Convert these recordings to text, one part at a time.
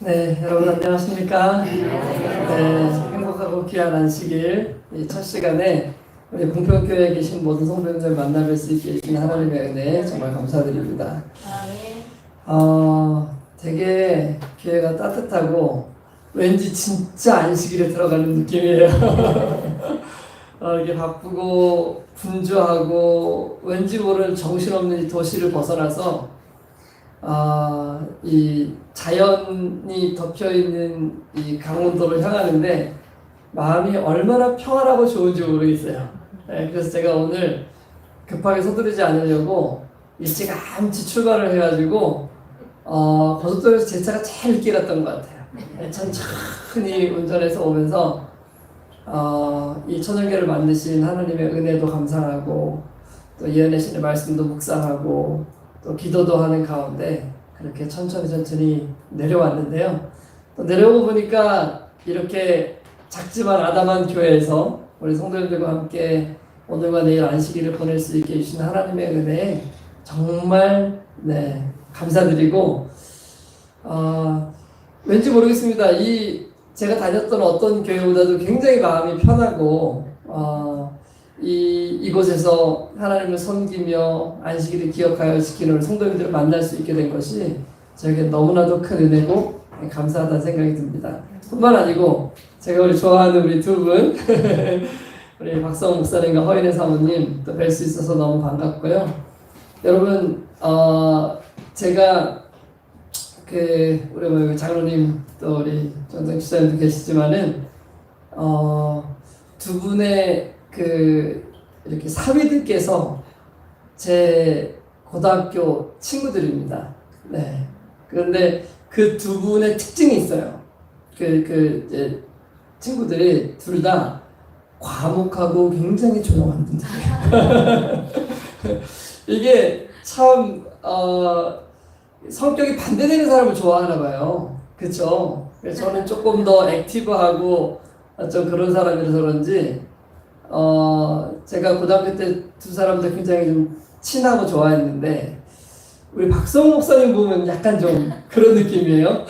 네, 여러분 안녕하십니까? 네, 행복하고 귀한 안식일 이 첫 시간에 우리 공평교회에 계신 모든 성도님들 만나뵐 수 있게 해주신 하나님의 은혜 정말 감사드립니다. 되게 교회가 따뜻하고 왠지 진짜 안식일에 들어가는 느낌이에요. 이게 바쁘고 분주하고 왠지 모르는 정신없는 이 도시를 벗어나서 이 자연이 덮여있는 이 강원도를 향하는데 마음이 얼마나 평안하고 좋은지 모르겠어요. 네, 그래서 제가 오늘 급하게 서두르지 않으려고 일찌감치 출발을 해가지고 고속도로에서 제 차가 제일 늦게 갔던 것 같아요. 네, 천천히 운전해서 오면서 이 천연계를 만드신 하나님의 은혜도 감사하고 또 예언의 신의 말씀도 묵상하고 또 기도도 하는 가운데 그렇게 천천히 내려왔는데요. 또 내려오고 보니까 이렇게 작지만 아담한 교회에서 우리 성도님들과 함께 오늘과 내일 안식일을 보낼 수 있게 해주신 하나님의 은혜에 정말 감사드리고 왠지 모르겠습니다. 제가 다녔던 어떤 교회보다도 굉장히 마음이 편하고 이곳에서 하나님을 섬기며 안식일을 기억하여 지키는 성도님들을 만날 수 있게 된 것이 저에게 너무나도 큰 은혜고 감사하다는 생각이 듭니다. 뿐만 아니고 제가 우리 좋아하는 우리 두 분 우리 박성호 목사님과 허인혜 사모님 또 뵐 수 있어서 너무 반갑고요. 여러분 제가 우리 장로님 또 우리 전성 지사님도 계시지만은 두 분의 이렇게 사위들께서 제 고등학교 친구들입니다. 네. 그런데 그 두 분의 특징이 있어요. 이제 친구들이 둘 다 과묵하고 굉장히 조용한 분들이에요. 이게 참 성격이 반대되는 사람을 좋아하나 봐요. 그렇죠? 저는 조금 더 액티브하고 좀 그런 사람이라서 그런지 제가 고등학교 때 두 사람도 굉장히 좀 친하고 좋아했는데 우리 박성호 목사님 보면 약간 좀 그런 느낌이에요.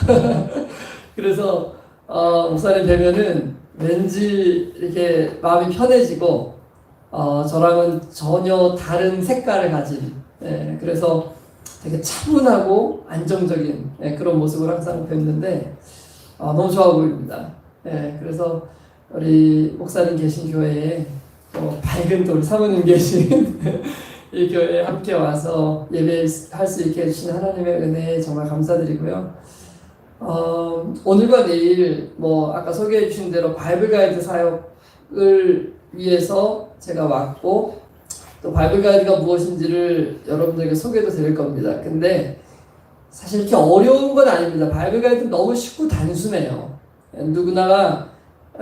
그래서 목사님 뵈면은 왠지 이렇게 마음이 편해지고 저랑은 전혀 다른 색깔을 가진 그래서 되게 차분하고 안정적인 그런 모습을 항상 뵙는데 너무 좋아 보입니다. 그래서 우리 목사님 계신 교회에 밝은 또 우리 사모님 계신 이 교회에 함께 와서 예배할 수 있게 해주신 하나님의 은혜에 정말 감사드리고요. 오늘과 내일 아까 소개해 주신 대로 바이블 가이드 사역을 위해서 제가 왔고 또 바이블 가이드가 무엇인지를 여러분들에게 소개도 드릴 겁니다. 근데 사실 이렇게 어려운 건 아닙니다. 바이블 가이드는 너무 쉽고 단순해요. 누구나가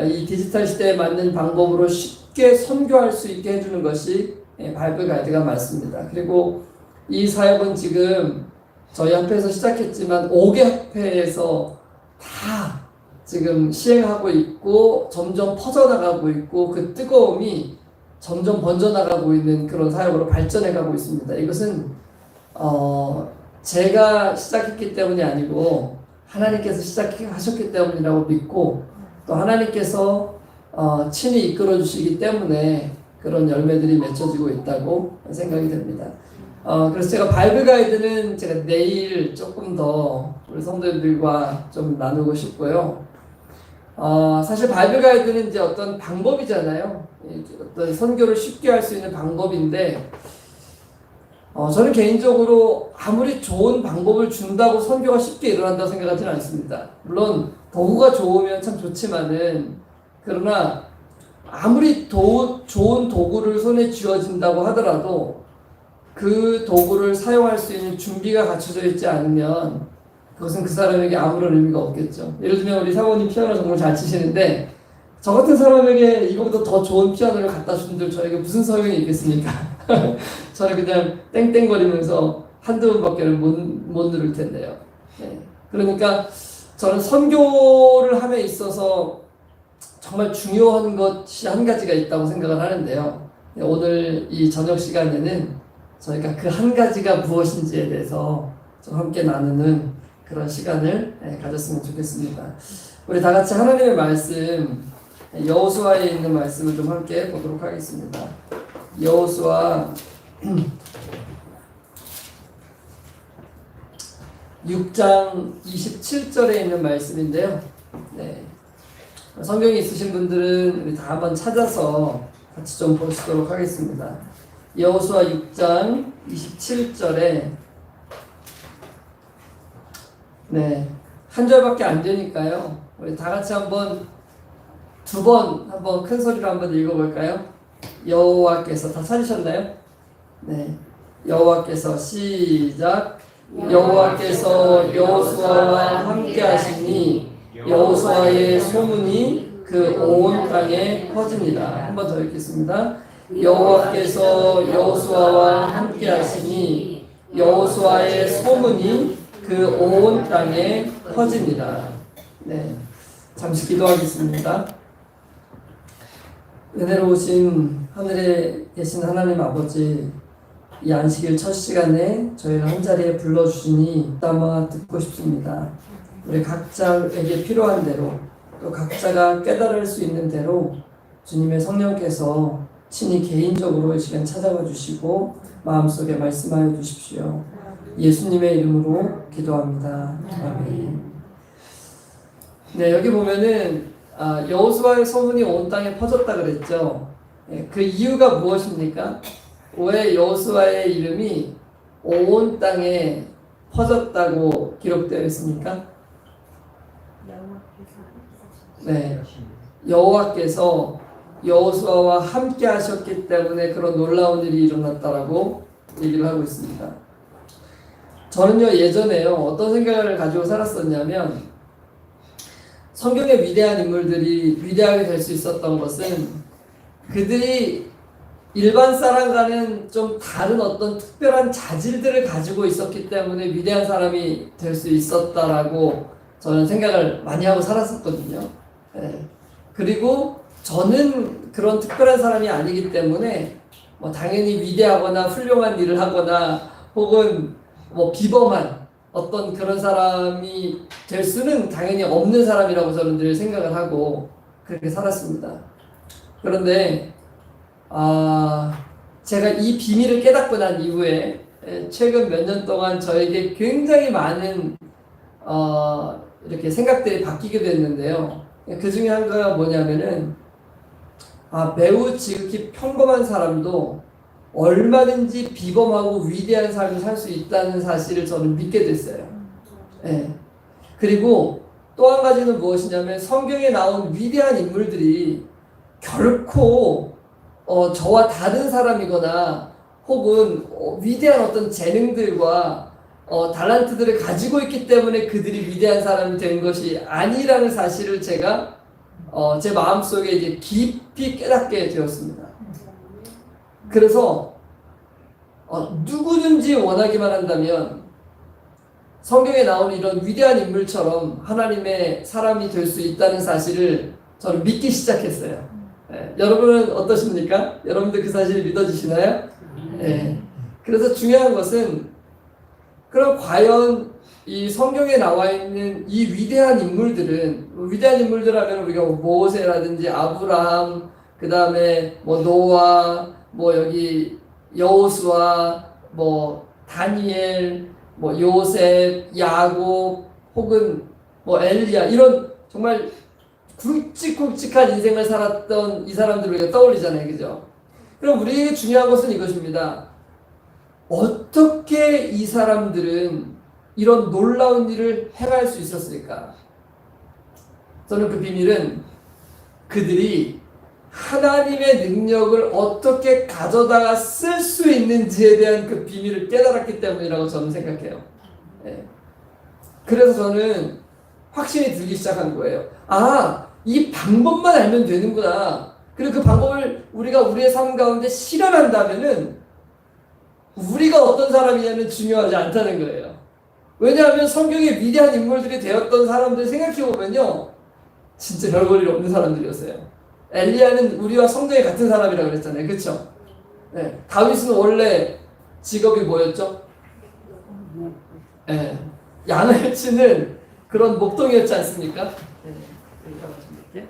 이 디지털 시대에 맞는 방법으로 쉽게 선교할 수 있게 해주는 것이 바이블 가이드가 맞습니다. 그리고 이 사역은 지금 저희 협회에서 시작했지만 5개 협회에서 다 지금 시행하고 있고 점점 퍼져나가고 있고 그 뜨거움이 점점 번져나가고 있는 그런 사역으로 발전해가고 있습니다. 이것은 제가 시작했기 때문이 아니고 하나님께서 시작하셨기 때문이라고 믿고 또 하나님께서 친히 이끌어 주시기 때문에 그런 열매들이 맺혀지고 있다고 생각이 됩니다. 그래서 제가 바이블 가이드는 제가 내일 조금 더 우리 성도님들과 좀 나누고 싶고요. 사실 바이블 가이드는 이제 어떤 방법이잖아요. 어떤 선교를 쉽게 할 수 있는 방법인데 저는 개인적으로 아무리 좋은 방법을 준다고 선교가 쉽게 일어난다고 생각하지는 않습니다. 물론 도구가 좋으면 참 좋지만은 그러나 아무리 좋은 도구를 손에 쥐어진다고 하더라도 그 도구를 사용할 수 있는 준비가 갖춰져 있지 않으면 그것은 그 사람에게 아무런 의미가 없겠죠. 예를 들면 우리 사모님 피아노 정말 잘 치시는데 저 같은 사람에게 이거보다 더 좋은 피아노를 갖다 준들 저에게 무슨 소용이 있겠습니까? 저는 그냥 땡땡거리면서 한두 번밖에는 못 누를 텐데요. 그러니까 저는 선교를 함에 있어서 정말 중요한 것이 한 가지가 있다고 생각을 하는데요. 오늘 이 저녁 시간에는 저희가 그 한 가지가 무엇인지에 대해서 좀 함께 나누는 그런 시간을 가졌으면 좋겠습니다. 우리 다 같이 하나님의 말씀, 여호수아에 있는 말씀을 좀 함께 보도록 하겠습니다. 여호수아 6장 27절에 있는 말씀인데요. 네. 성경이 있으신 분들은 우리 다 한번 찾아서 같이 좀 보시도록 하겠습니다. 여호수아 6장 27절에 네, 한 절밖에 안 되니까요. 우리 다 같이 한번 두 번 한번 큰 소리로 한번 읽어볼까요? 여호와께서 다 찾으셨나요? 네, 여호와께서 시작. 여호와께서 여호수아와 함께하시니 여호수아의 소문이 그 온 땅에 퍼집니다. 한 번 더 읽겠습니다. 여호와께서 여호수아와 함께하시니 여호수아의 소문이 그 온 땅에 퍼집니다. 네, 잠시 기도하겠습니다. 은혜로우신 하늘에 계신 하나님 아버지, 이 안식일 첫 시간에 저희를 한자리에 불러주시니 따마 듣고 싶습니다. 우리 각자에게 필요한 대로 또 각자가 깨달을 수 있는 대로 주님의 성령께서 친히 개인적으로 이 시간 찾아와 주시고 마음속에 말씀하여 주십시오. 예수님의 이름으로 기도합니다. 아멘. 네, 여기 보면은 여호수아의 소문이 온 땅에 퍼졌다 그랬죠. 그 이유가 무엇입니까? 왜 여호수아의 이름이 온 땅에 퍼졌다고 기록되어 있습니까? 네, 여호와께서 여호수아와 함께 하셨기 때문에 그런 놀라운 일이 일어났다라고 얘기를 하고 있습니다. 저는요, 예전에요, 어떤 생각을 가지고 살았었냐면, 성경의 위대한 인물들이 위대하게 될 수 있었던 것은 그들이 일반 사람과는 좀 다른 어떤 특별한 자질들을 가지고 있었기 때문에 위대한 사람이 될 수 있었다라고 저는 생각을 많이 하고 살았었거든요. 네. 그리고 저는 그런 특별한 사람이 아니기 때문에 뭐 당연히 위대하거나 훌륭한 일을 하거나 혹은 뭐 비범한 어떤 그런 사람이 될 수는 당연히 없는 사람이라고 저는 늘 생각을 하고 그렇게 살았습니다. 그런데 제가 이 비밀을 깨닫고 난 이후에 최근 몇 년 동안 저에게 굉장히 많은 이렇게 생각들이 바뀌게 됐는데요. 그 중에 하나가 뭐냐면은 매우 지극히 평범한 사람도 얼마든지 비범하고 위대한 삶을 살 수 있다는 사실을 저는 믿게 됐어요. 네. 그리고 또 한 가지는 무엇이냐면 성경에 나온 위대한 인물들이 결코 저와 다른 사람이거나 혹은 위대한 어떤 재능들과 달란트들을 가지고 있기 때문에 그들이 위대한 사람이 된 것이 아니라는 사실을 제가 제 마음속에 이제 깊이 깨닫게 되었습니다. 그래서 누구든지 원하기만 한다면 성경에 나오는 이런 위대한 인물처럼 하나님의 사람이 될 수 있다는 사실을 저는 믿기 시작했어요. 네. 여러분은 어떠십니까? 여러분들 그 사실을 믿어지시나요? 네. 그래서 중요한 것은 그럼 과연 이 성경에 나와 있는 이 위대한 인물들은 위대한 인물들 하면 우리가 모세라든지 아브라함, 그 다음에 뭐 노아, 뭐 여기 여호수아, 뭐 다니엘, 뭐 요셉, 야곱, 혹은 뭐 엘리야, 이런 정말 굵직굵직한 인생을 살았던 이 사람들을 우리가 떠올리잖아요, 그죠? 그럼 우리에게 중요한 것은 이것입니다. 어떻게 이 사람들은 이런 놀라운 일을 행할 수 있었을까? 저는 그 비밀은 그들이 하나님의 능력을 어떻게 가져다가 쓸 수 있는지에 대한 그 비밀을 깨달았기 때문이라고 저는 생각해요. 네. 그래서 저는 확신이 들기 시작한 거예요. 이 방법만 알면 되는구나. 그리고 그 방법을 우리가 우리의 삶 가운데 실현한다면은 우리가 어떤 사람이냐면 중요하지 않다는 거예요. 왜냐하면 성경의 위대한 인물들이 되었던 사람들 생각해보면요, 진짜 별 볼 일 없는 사람들이었어요. 엘리야는 우리와 성경이 같은 사람이라고 그랬잖아요. 그렇죠? 네. 다윗은 원래 직업이 뭐였죠? 네. 양을 치는 그런 목동이었지 않습니까? 네.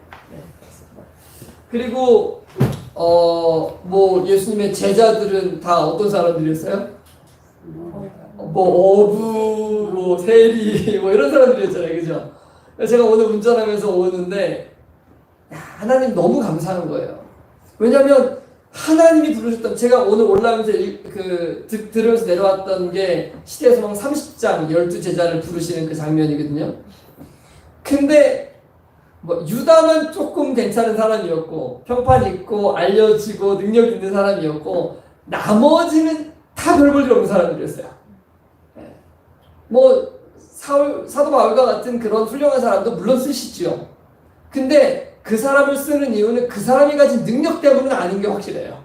그리고 뭐 예수님의 제자들은 다 어떤 사람들이었어요? 뭐 어부, 뭐 세리, 뭐 이런 사람들이었잖아요, 그죠? 제가 오늘 운전하면서 오는데 하나님 너무 감사한 거예요. 왜냐하면 하나님이 부르셨던, 제가 오늘 올라오면서 들으면서 내려왔던 게 시대의 소망 30장 12제자를 부르시는 그 장면이거든요. 근데 뭐 유다만 조금 괜찮은 사람이었고 평판 있고 알려지고 능력 있는 사람이었고 나머지는 다 별 볼 일 없는 사람들이었어요. 뭐 사도 바울과 같은 그런 훌륭한 사람도 물론 쓰시죠. 근데 그 사람을 쓰는 이유는 그 사람이 가진 능력 때문은 아닌 게 확실해요.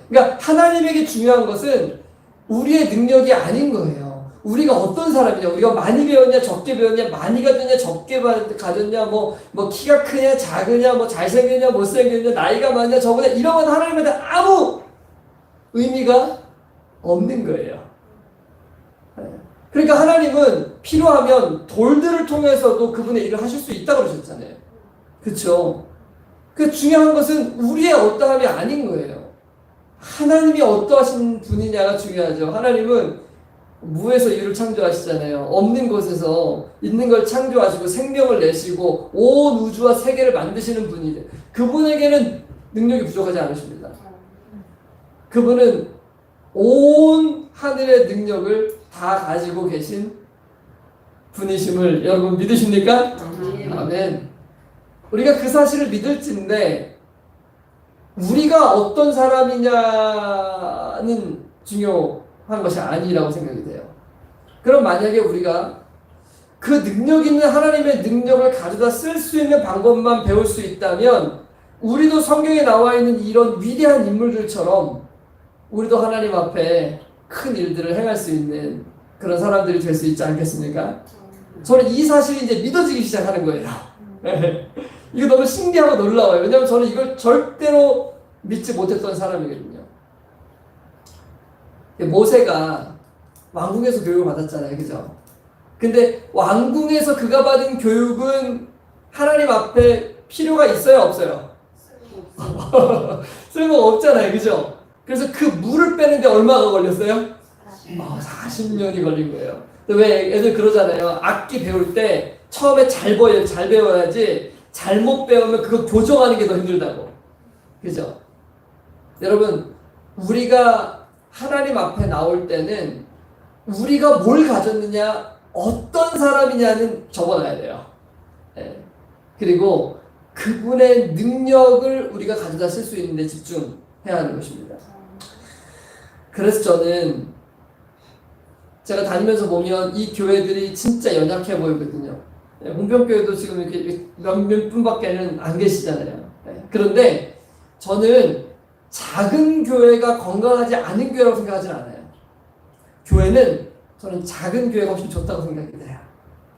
그러니까 하나님에게 중요한 것은 우리의 능력이 아닌 거예요. 우리가 어떤 사람이냐, 우리가 많이 배웠냐, 적게 배웠냐, 많이 가졌냐, 적게 가졌냐, 뭐 키가 크냐, 작으냐, 뭐 잘생겼냐, 못생겼냐, 나이가 많냐, 적으냐, 이런 건 하나님한테 아무 의미가 없는 거예요. 그러니까 하나님은 필요하면 돌들을 통해서도 그분의 일을 하실 수 있다고 그러셨잖아요. 그렇죠? 그 중요한 것은 우리의 어떠함이 아닌 거예요. 하나님이 어떠하신 분이냐가 중요하죠. 하나님은 무에서 유를 창조하시잖아요. 없는 곳에서 있는 걸 창조하시고 생명을 내시고 온 우주와 세계를 만드시는 분이에요. 그분에게는 능력이 부족하지 않으십니다. 그분은 온 하늘의 능력을 다 가지고 계신 분이심을 여러분 믿으십니까? 아멘. 우리가 그 사실을 믿을진데 우리가 어떤 사람이냐는 중요한 것이 아니라고 생각이 돼요. 그럼 만약에 우리가 그 능력 있는 하나님의 능력을 가져다 쓸 수 있는 방법만 배울 수 있다면 우리도 성경에 나와 있는 이런 위대한 인물들처럼 우리도 하나님 앞에 큰 일들을 행할 수 있는 그런 사람들이 될 수 있지 않겠습니까? 저는 이 사실이 이제 믿어지기 시작하는 거예요. 이거 너무 신기하고 놀라워요. 왜냐하면 저는 이걸 절대로 믿지 못했던 사람이거든요. 모세가 왕궁에서 교육을 받았잖아요. 그죠? 근데 왕궁에서 그가 받은 교육은 하나님 앞에 필요가 있어요? 없어요? 쓸모가 없잖아요. 그죠? 그래서 그 물을 빼는데 얼마가 걸렸어요? 40년이 걸린 거예요. 왜 애들 그러잖아요. 악기 배울 때 처음에 잘 배워야지 잘못 배우면 그거 교정하는 게 더 힘들다고. 그죠? 여러분, 우리가 하나님 앞에 나올 때는 우리가 뭘 가졌느냐, 어떤 사람이냐는 적어놔야 돼요. 네. 그리고 그분의 능력을 우리가 가져다 쓸 수 있는 데 집중해야 하는 것입니다. 그래서 저는 제가 다니면서 보면 이 교회들이 진짜 연약해 보이거든요. 홍평교회도 지금 이렇게 몇몇 분밖에는 안 계시잖아요. 그런데 저는 작은 교회가 건강하지 않은 교회라고 생각하진 않아요. 교회는 저는 작은 교회가 훨씬 좋다고 생각이 돼요.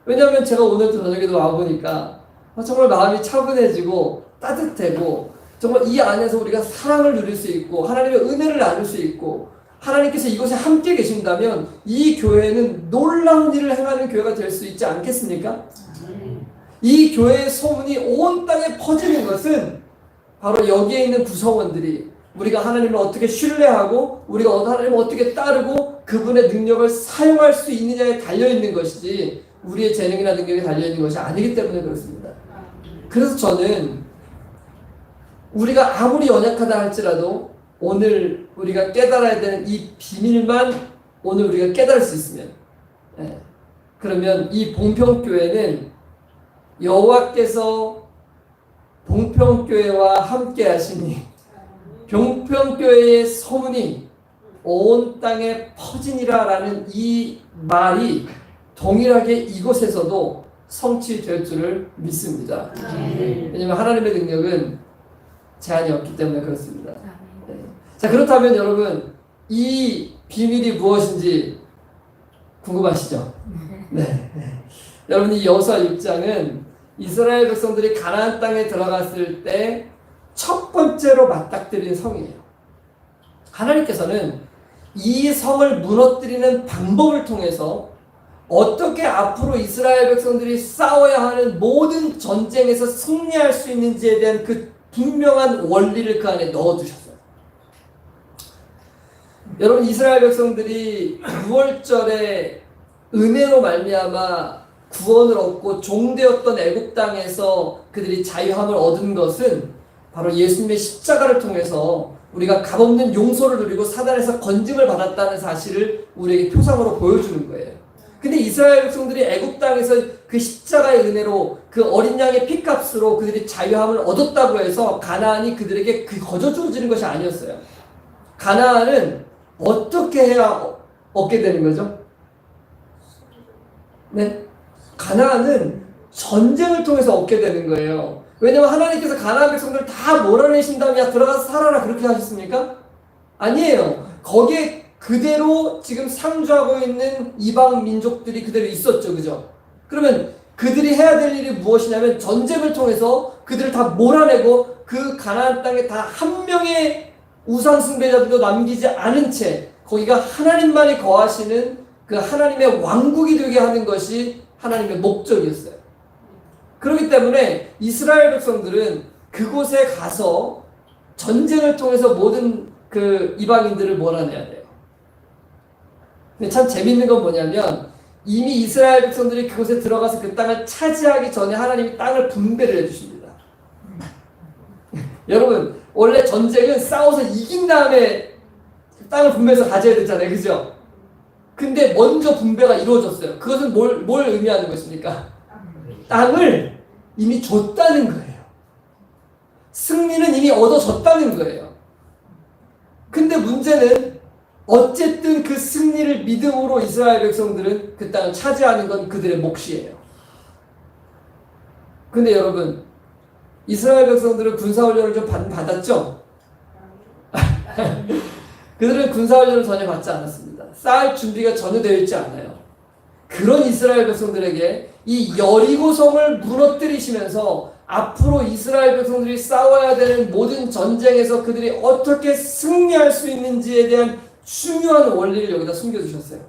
왜냐하면 제가 오늘 저녁에도 와보니까 정말 마음이 차분해지고 따뜻하고 정말 이 안에서 우리가 사랑을 누릴 수 있고 하나님의 은혜를 나눌 수 있고 하나님께서 이곳에 함께 계신다면 이 교회는 놀라운 일을 행하는 교회가 될 수 있지 않겠습니까? 이 교회의 소문이 온 땅에 퍼지는 것은 바로 여기에 있는 구성원들이 우리가 하나님을 어떻게 신뢰하고 우리가 하나님을 어떻게 따르고 그분의 능력을 사용할 수 있느냐에 달려있는 것이지 우리의 재능이나 능력에 달려있는 것이 아니기 때문에 그렇습니다. 그래서 저는 우리가 아무리 연약하다 할지라도 오늘 우리가 깨달아야 되는 이 비밀만 오늘 우리가 깨달을 수 있으면 그러면 이 봉평교회는 여호와께서 봉평교회와 함께 하시니 봉평교회의 소문이 온 땅에 퍼지니라 라는 이 말이 동일하게 이곳에서도 성취될 줄을 믿습니다. 왜냐하면 하나님의 능력은 제한이 없기 때문에 그렇습니다. 자, 그렇다면 여러분 이 비밀이 무엇인지 궁금하시죠? 네. 여러분 이 여호수아 6장은 이스라엘 백성들이 가나안 땅에 들어갔을 때 첫 번째로 맞닥뜨린 성이에요. 하나님께서는 이 성을 무너뜨리는 방법을 통해서 어떻게 앞으로 이스라엘 백성들이 싸워야 하는 모든 전쟁에서 승리할 수 있는지에 대한 그 분명한 원리를 그 안에 넣어두셨어요. 여러분, 이스라엘 백성들이 6월절에 은혜로 말미암아 구원을 얻고 종되었던 애굽 땅에서 그들이 자유함을 얻은 것은 바로 예수님의 십자가를 통해서 우리가 값없는 용서를 누리고 사단에서 건짐을 받았다는 사실을 우리에게 표상으로 보여주는 거예요. 근데 이스라엘 백성들이 애굽 땅에서 그 십자가의 은혜로 그 어린 양의 피값으로 그들이 자유함을 얻었다고 해서 가나안이 그들에게 거저 주어지는 것이 아니었어요. 가나안은 어떻게 해야 얻게 되는 거죠? 네, 가나안은 전쟁을 통해서 얻게 되는 거예요. 왜냐면 하나님께서 가나안 백성들을 다 몰아내신 다음에 야 들어가서 살아라 그렇게 하셨습니까? 아니에요. 거기에 그대로 지금 상주하고 있는 이방 민족들이 그대로 있었죠. 그죠? 그러면 그들이 해야 될 일이 무엇이냐면 전쟁을 통해서 그들을 다 몰아내고 그 가나안 땅에 다 한 명의 우상 숭배자들도 남기지 않은 채 거기가 하나님만이 거하시는 그 하나님의 왕국이 되게 하는 것이 하나님의 목적이었어요. 그렇기 때문에 이스라엘 백성들은 그곳에 가서 전쟁을 통해서 모든 그 이방인들을 몰아내야 돼요. 근데 참 재밌는 건 뭐냐면 이미 이스라엘 백성들이 그곳에 들어가서 그 땅을 차지하기 전에 하나님이 땅을 분배를 해주십니다. 여러분, 원래 전쟁은 싸워서 이긴 다음에 땅을 분배해서 가져야 되잖아요. 그죠? 근데 먼저 분배가 이루어졌어요. 그것은 뭘 의미하는 것입니까? 땅을 이미 줬다는 거예요. 승리는 이미 얻어졌다는 거예요. 근데 문제는 어쨌든 그 승리를 믿음으로 이스라엘 백성들은 그 땅을 차지하는 건 그들의 몫이에요. 근데 여러분, 이스라엘 백성들은 군사훈련을 좀 받았죠? 그들은 군사훈련을 전혀 받지 않았습니다. 싸울 준비가 전혀 되어 있지 않아요. 그런 이스라엘 백성들에게 이 여리고성을 무너뜨리시면서 앞으로 이스라엘 백성들이 싸워야 되는 모든 전쟁에서 그들이 어떻게 승리할 수 있는지에 대한 중요한 원리를 여기다 숨겨주셨어요.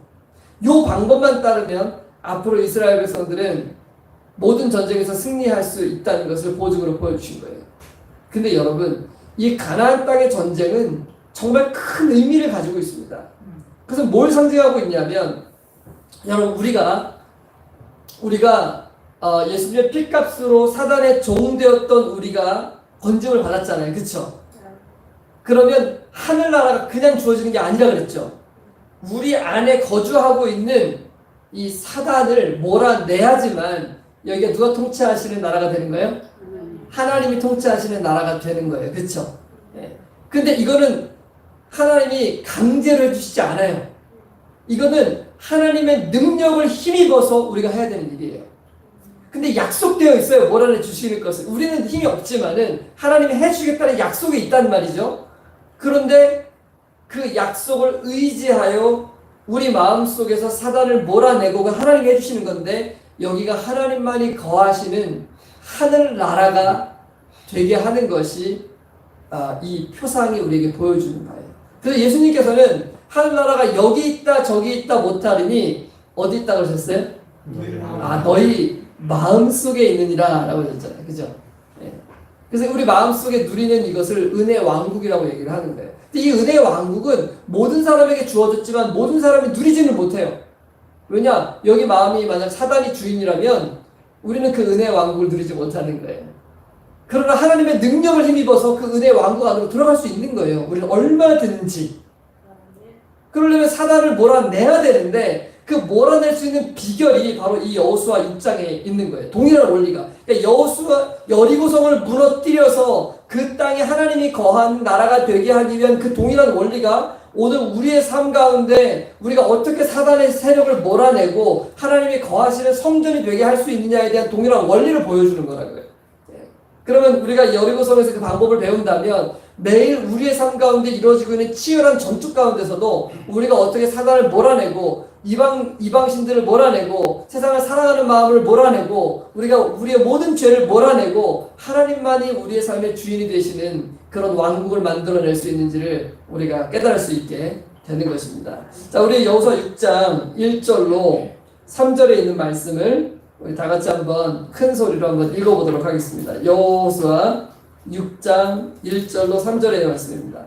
이 방법만 따르면 앞으로 이스라엘 백성들은 모든 전쟁에서 승리할 수 있다는 것을 보증으로 보여주신 거예요. 근데 여러분, 이 가나안 땅의 전쟁은 정말 큰 의미를 가지고 있습니다. 그래서 뭘 상징하고 있냐면, 여러분, 우리가 예수님의 피값으로 사단의 종되었던 우리가 건짐을 받았잖아요. 그쵸? 그러면 하늘나라가 그냥 주어지는 게 아니라 그랬죠. 우리 안에 거주하고 있는 이 사단을 몰아내야지만 여기가 누가 통치하시는 나라가 되는 거예요? 하나님이 통치하시는 나라가 되는 거예요. 그쵸? 네. 근데 이거는 하나님이 강제로 해주시지 않아요. 이거는 하나님의 능력을 힘입어서 우리가 해야 되는 일이에요. 근데 약속되어 있어요. 몰아내 주시는 것을. 우리는 힘이 없지만은 하나님이 해주겠다는 약속이 있단 말이죠. 그런데 그 약속을 의지하여 우리 마음속에서 사단을 몰아내고 하나님이 해주시는 건데 여기가 하나님만이 거하시는 하늘나라가 되게 하는 것이 이 표상이 우리에게 보여주는 바예요. 그래서 예수님께서는 하늘나라가 여기 있다 저기 있다 못하리니 어디 있다 그러셨어요? 너희 마음속에 있느니라 라고 하셨잖아요. 그죠? 네. 그래서 우리 마음속에 누리는 이것을 은혜 왕국이라고 얘기를 하는 거예요. 근데 이 은혜 왕국은 모든 사람에게 주어졌지만 모든 사람이 누리지는 못해요. 왜냐? 여기 마음이 만약 사단이 주인이라면 우리는 그 은혜 왕국을 누리지 못하는 거예요. 그러나 하나님의 능력을 힘입어서 그 은혜 왕국 안으로 들어갈 수 있는 거예요. 우리는 얼마든지. 그러려면 사단을 몰아내야 되는데 그 몰아낼 수 있는 비결이 바로 이 여호수아 6장에 있는 거예요. 동일한 원리가. 그러니까 여호수아 여리고성을 무너뜨려서 그 땅에 하나님이 거한 나라가 되게 하기 위한 그 동일한 원리가 오늘 우리의 삶 가운데 우리가 어떻게 사단의 세력을 몰아내고 하나님이 거하시는 성전이 되게 할 수 있느냐에 대한 동일한 원리를 보여주는 거라고요. 그러면 우리가 여리고성에서 그 방법을 배운다면 매일 우리의 삶 가운데 이루어지고 있는 치열한 전투 가운데서도 우리가 어떻게 사단을 몰아내고 이방신들을 몰아내고 세상을 사랑하는 마음을 몰아내고 우리가 우리의 모든 죄를 몰아내고 하나님만이 우리의 삶의 주인이 되시는 그런 왕국을 만들어낼 수 있는지를 우리가 깨달을 수 있게 되는 것입니다. 자, 우리 여호수아 6장 1절로 3절에 있는 말씀을 우리 다 같이 한번 큰 소리로 한번 읽어보도록 하겠습니다. 여호수아 6장 1절로 3절의 말씀입니다.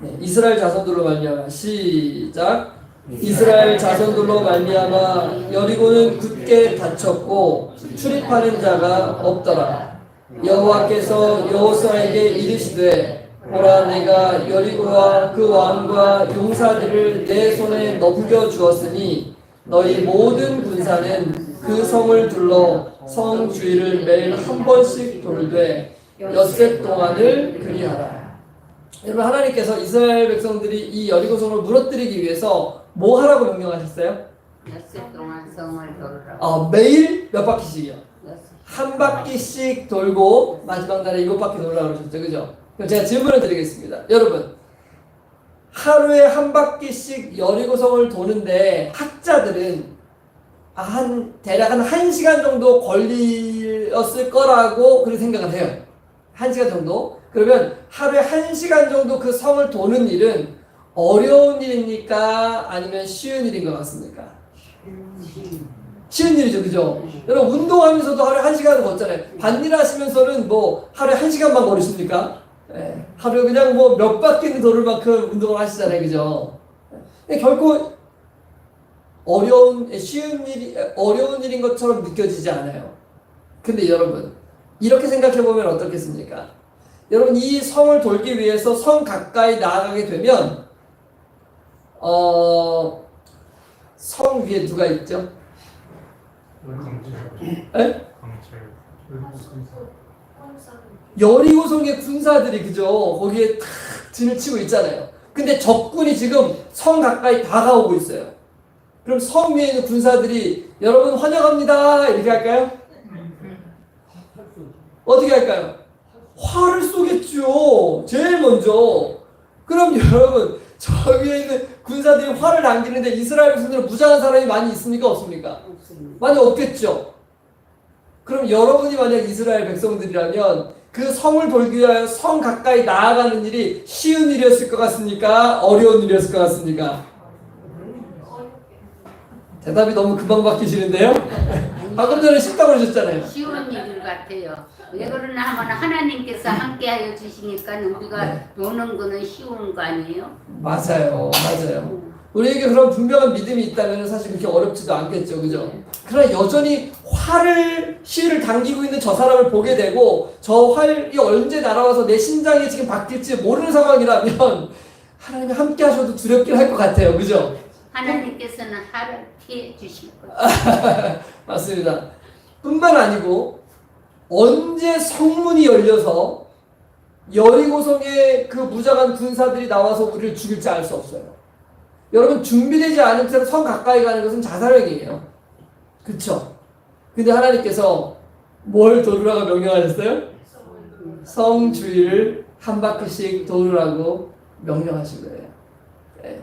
네, 이스라엘 자손들로 말미암아 시작. 이스라엘 자손들로 말미암아 여리고는 굳게 닫혔고 출입하는 자가 없더라. 여호와께서 여호수아에게 이르시되 보라 내가 여리고와 그 왕과 용사들을 내 손에 넘겨 주었으니 너희 모든 군사는 그 성을 둘러 성 주위를 매일 한 번씩 돌되 엿새 동안을 그리하라. 여러분 하나님께서 이스라엘 백성들이 이 여리고 성을 무너뜨리기 위해서 뭐 하라고 명령하셨어요? 엿새 동안 성을 돌으라고. 매일 몇 바퀴씩이요? 엿새. 한 바퀴씩 돌고 마지막 날에 7바퀴 돌라고 그러셨죠, 그죠? 그럼 제가 질문을 드리겠습니다. 여러분 하루에 한 바퀴씩 여리고성을 도는데 학자들은 대략 한 1시간 정도 걸렸을 거라고 그렇게 생각을 해요. 1시간 정도? 그러면 하루에 1시간 정도 그 성을 도는 일은 어려운 일입니까? 아니면 쉬운 일인 것 같습니까? 쉬운 일이죠, 그죠? 여러분 운동하면서도 하루에 1시간을 걷잖아요. 반일 하시면서는 뭐 하루에 1시간만 걸으십니까? 네. 하루에 그냥 뭐 몇 바퀴는 돌을 만큼 운동을 하시잖아요, 그죠? 근데 결코 어려운 일인 것처럼 느껴지지 않아요. 근데 여러분 이렇게 생각해 보면 어떻겠습니까? 여러분 이 성을 돌기 위해서 성 가까이 나아가게 되면 성 위에 누가 있죠? 에? 여리고성의 군사들이 그죠? 거기에 탁 진을 치고 있잖아요. 근데 적군이 지금 성 가까이 다가오고 있어요. 그럼 성 위에 있는 군사들이 여러분 환영합니다 이렇게 할까요? 어떻게 할까요? 화를 쏘겠죠. 제일 먼저. 그럼 여러분 저 위에 있는 군사들이 화를 당기는데 이스라엘 백성들은 무장한 사람이 많이 있습니까? 없습니까? 많이 없겠죠. 그럼 여러분이 만약 이스라엘 백성들이라면 그 성을 돌기 위하여 성 가까이 나아가는 일이 쉬운 일이었을 것 같습니까? 어려운 일이었을 것 같습니까? 대답이 너무 금방 바뀌시는데요? 방금 전에 쉽다고 그러셨잖아요. 쉬운 일 같아요. 왜 그러나 하면 하나님께서 함께하여 주시니까 우리가 도는 거는 쉬운 거 아니에요? 맞아요. 우리에게 그런 분명한 믿음이 있다면 사실 그렇게 어렵지도 않겠죠, 그죠? 그러나 여전히 시위를 당기고 있는 저 사람을 보게 되고 저 활이 언제 날아와서 내 심장이 지금 바뀔지 모르는 상황이라면 하나님이 함께 하셔도 두렵긴 할 것 같아요, 그죠? 하나님께서는 하를 피해 주실 거예요. 맞습니다. 뿐만 아니고 언제 성문이 열려서 여리고성의 그 무장한 군사들이 나와서 우리를 죽일지 알 수 없어요. 여러분 준비되지 않은 채로 성 가까이 가는 것은 자살행위예요. 그쵸? 근데 하나님께서 뭘 도르라고 명령하셨어요? 성 주위를 한 바퀴씩 도르라고 명령하신 거예요. 네.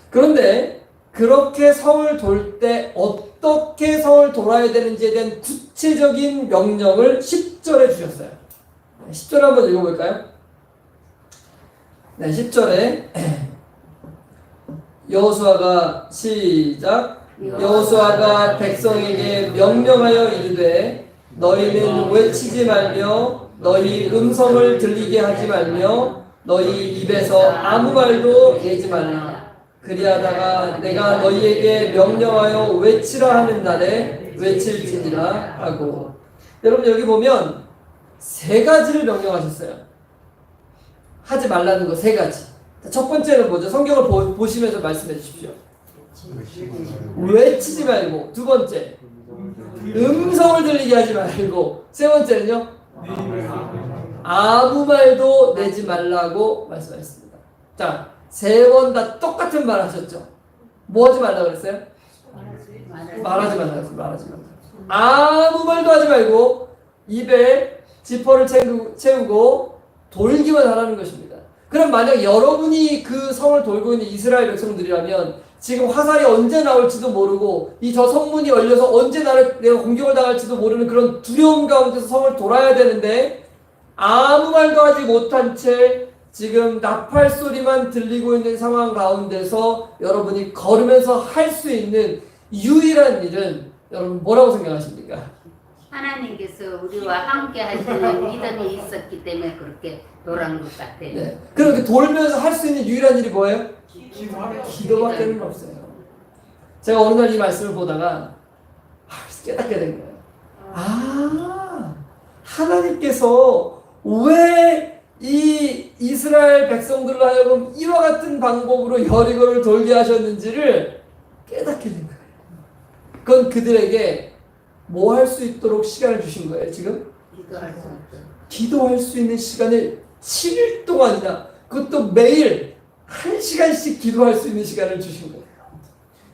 그런데 그렇게 성을 돌 때 어떻게 성을 돌아야 되는지에 대한 구체적인 명령을 10절에 주셨어요. 10절 한번 읽어볼까요? 네, 10절에 여호수아가 시작. 여호수아가 백성에게 명령하여 이르되 너희는 외치지 말며 너희 음성을 들리게 하지 말며 너희 입에서 아무 말도 내지 말라. 그리하다가 내가 너희에게 명령하여 외치라 하는 날에 외칠지니라 하고. 여러분 여기 보면 세 가지를 명령하셨어요. 하지 말라는 거 세 가지. 첫 번째는 뭐죠? 성경을 보시면서 말씀해 주십시오. 외치지 말고. 두 번째 음성을 들리게 하지 말고. 세 번째는요? 아무 말도 내지 말라고 말씀하셨습니다. 자, 세 번 다 똑같은 말 하셨죠? 뭐 하지 말라고 그랬어요? 말하지 말라고 했어요. 말하지 말라고. 아무 말도 하지 말고 입에 지퍼를 채우고 돌기만 하라는 것입니다. 그럼 만약 여러분이 그 성을 돌고 있는 이스라엘 백성들이라면 지금 화살이 언제 나올지도 모르고 이 저 성문이 열려서 언제 내가 공격을 당할지도 모르는 그런 두려움 가운데서 성을 돌아야 되는데 아무 말도 하지 못한 채 지금 나팔 소리만 들리고 있는 상황 가운데서 여러분이 걸으면서 할 수 있는 유일한 일은 여러분 뭐라고 생각하십니까? 하나님께서 우리와 함께 하시는 믿음이 있었기 때문에 그렇게 돌아온 것 같아요. 네. 그렇게 돌면서 할 수 있는 유일한 일이 뭐예요? 기도밖에는 없어요. 제가 어느 날 이 말씀을 보다가 깨닫게 된 거예요. 아, 하나님께서 왜 이 이스라엘 백성들로 하여금 이와 같은 방법으로 여리고를 돌게 하셨는지를 깨닫게 된 거예요. 그건 그들에게 뭐 할 수 있도록 시간을 주신 거예요, 지금? 기도할 수 있죠. 기도할 수 있는 시간을 7일 동안이나, 그것도 매일 1시간씩 기도할 수 있는 시간을 주신 거예요.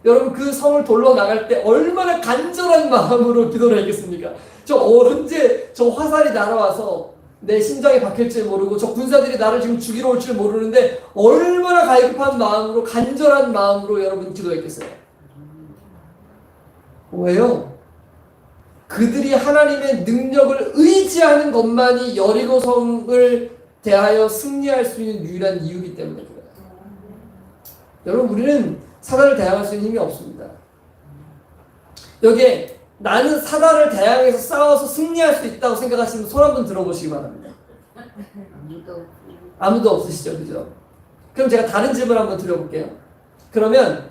여러분, 그 성을 돌러 나갈 때 얼마나 간절한 마음으로 기도를 했겠습니까? 언제 저 화살이 날아와서 내 심장에 박힐지 모르고 저 군사들이 나를 지금 죽이러 올지 모르는데 얼마나 갈급한 마음으로, 간절한 마음으로 여러분 기도했겠어요? 왜요? 그들이 하나님의 능력을 의지하는 것만이 여리고 성을 대하여 승리할 수 있는 유일한 이유이기 때문에 그래요. 여러분, 우리는 사단을 대항할 수 있는 힘이 없습니다. 여기에 나는 사단을 대항해서 싸워서 승리할 수 있다고 생각하시는 분 손 한번 들어보시기 바랍니다. 아무도 없으시죠, 그죠? 그럼 제가 다른 질문 한번 드려볼게요. 그러면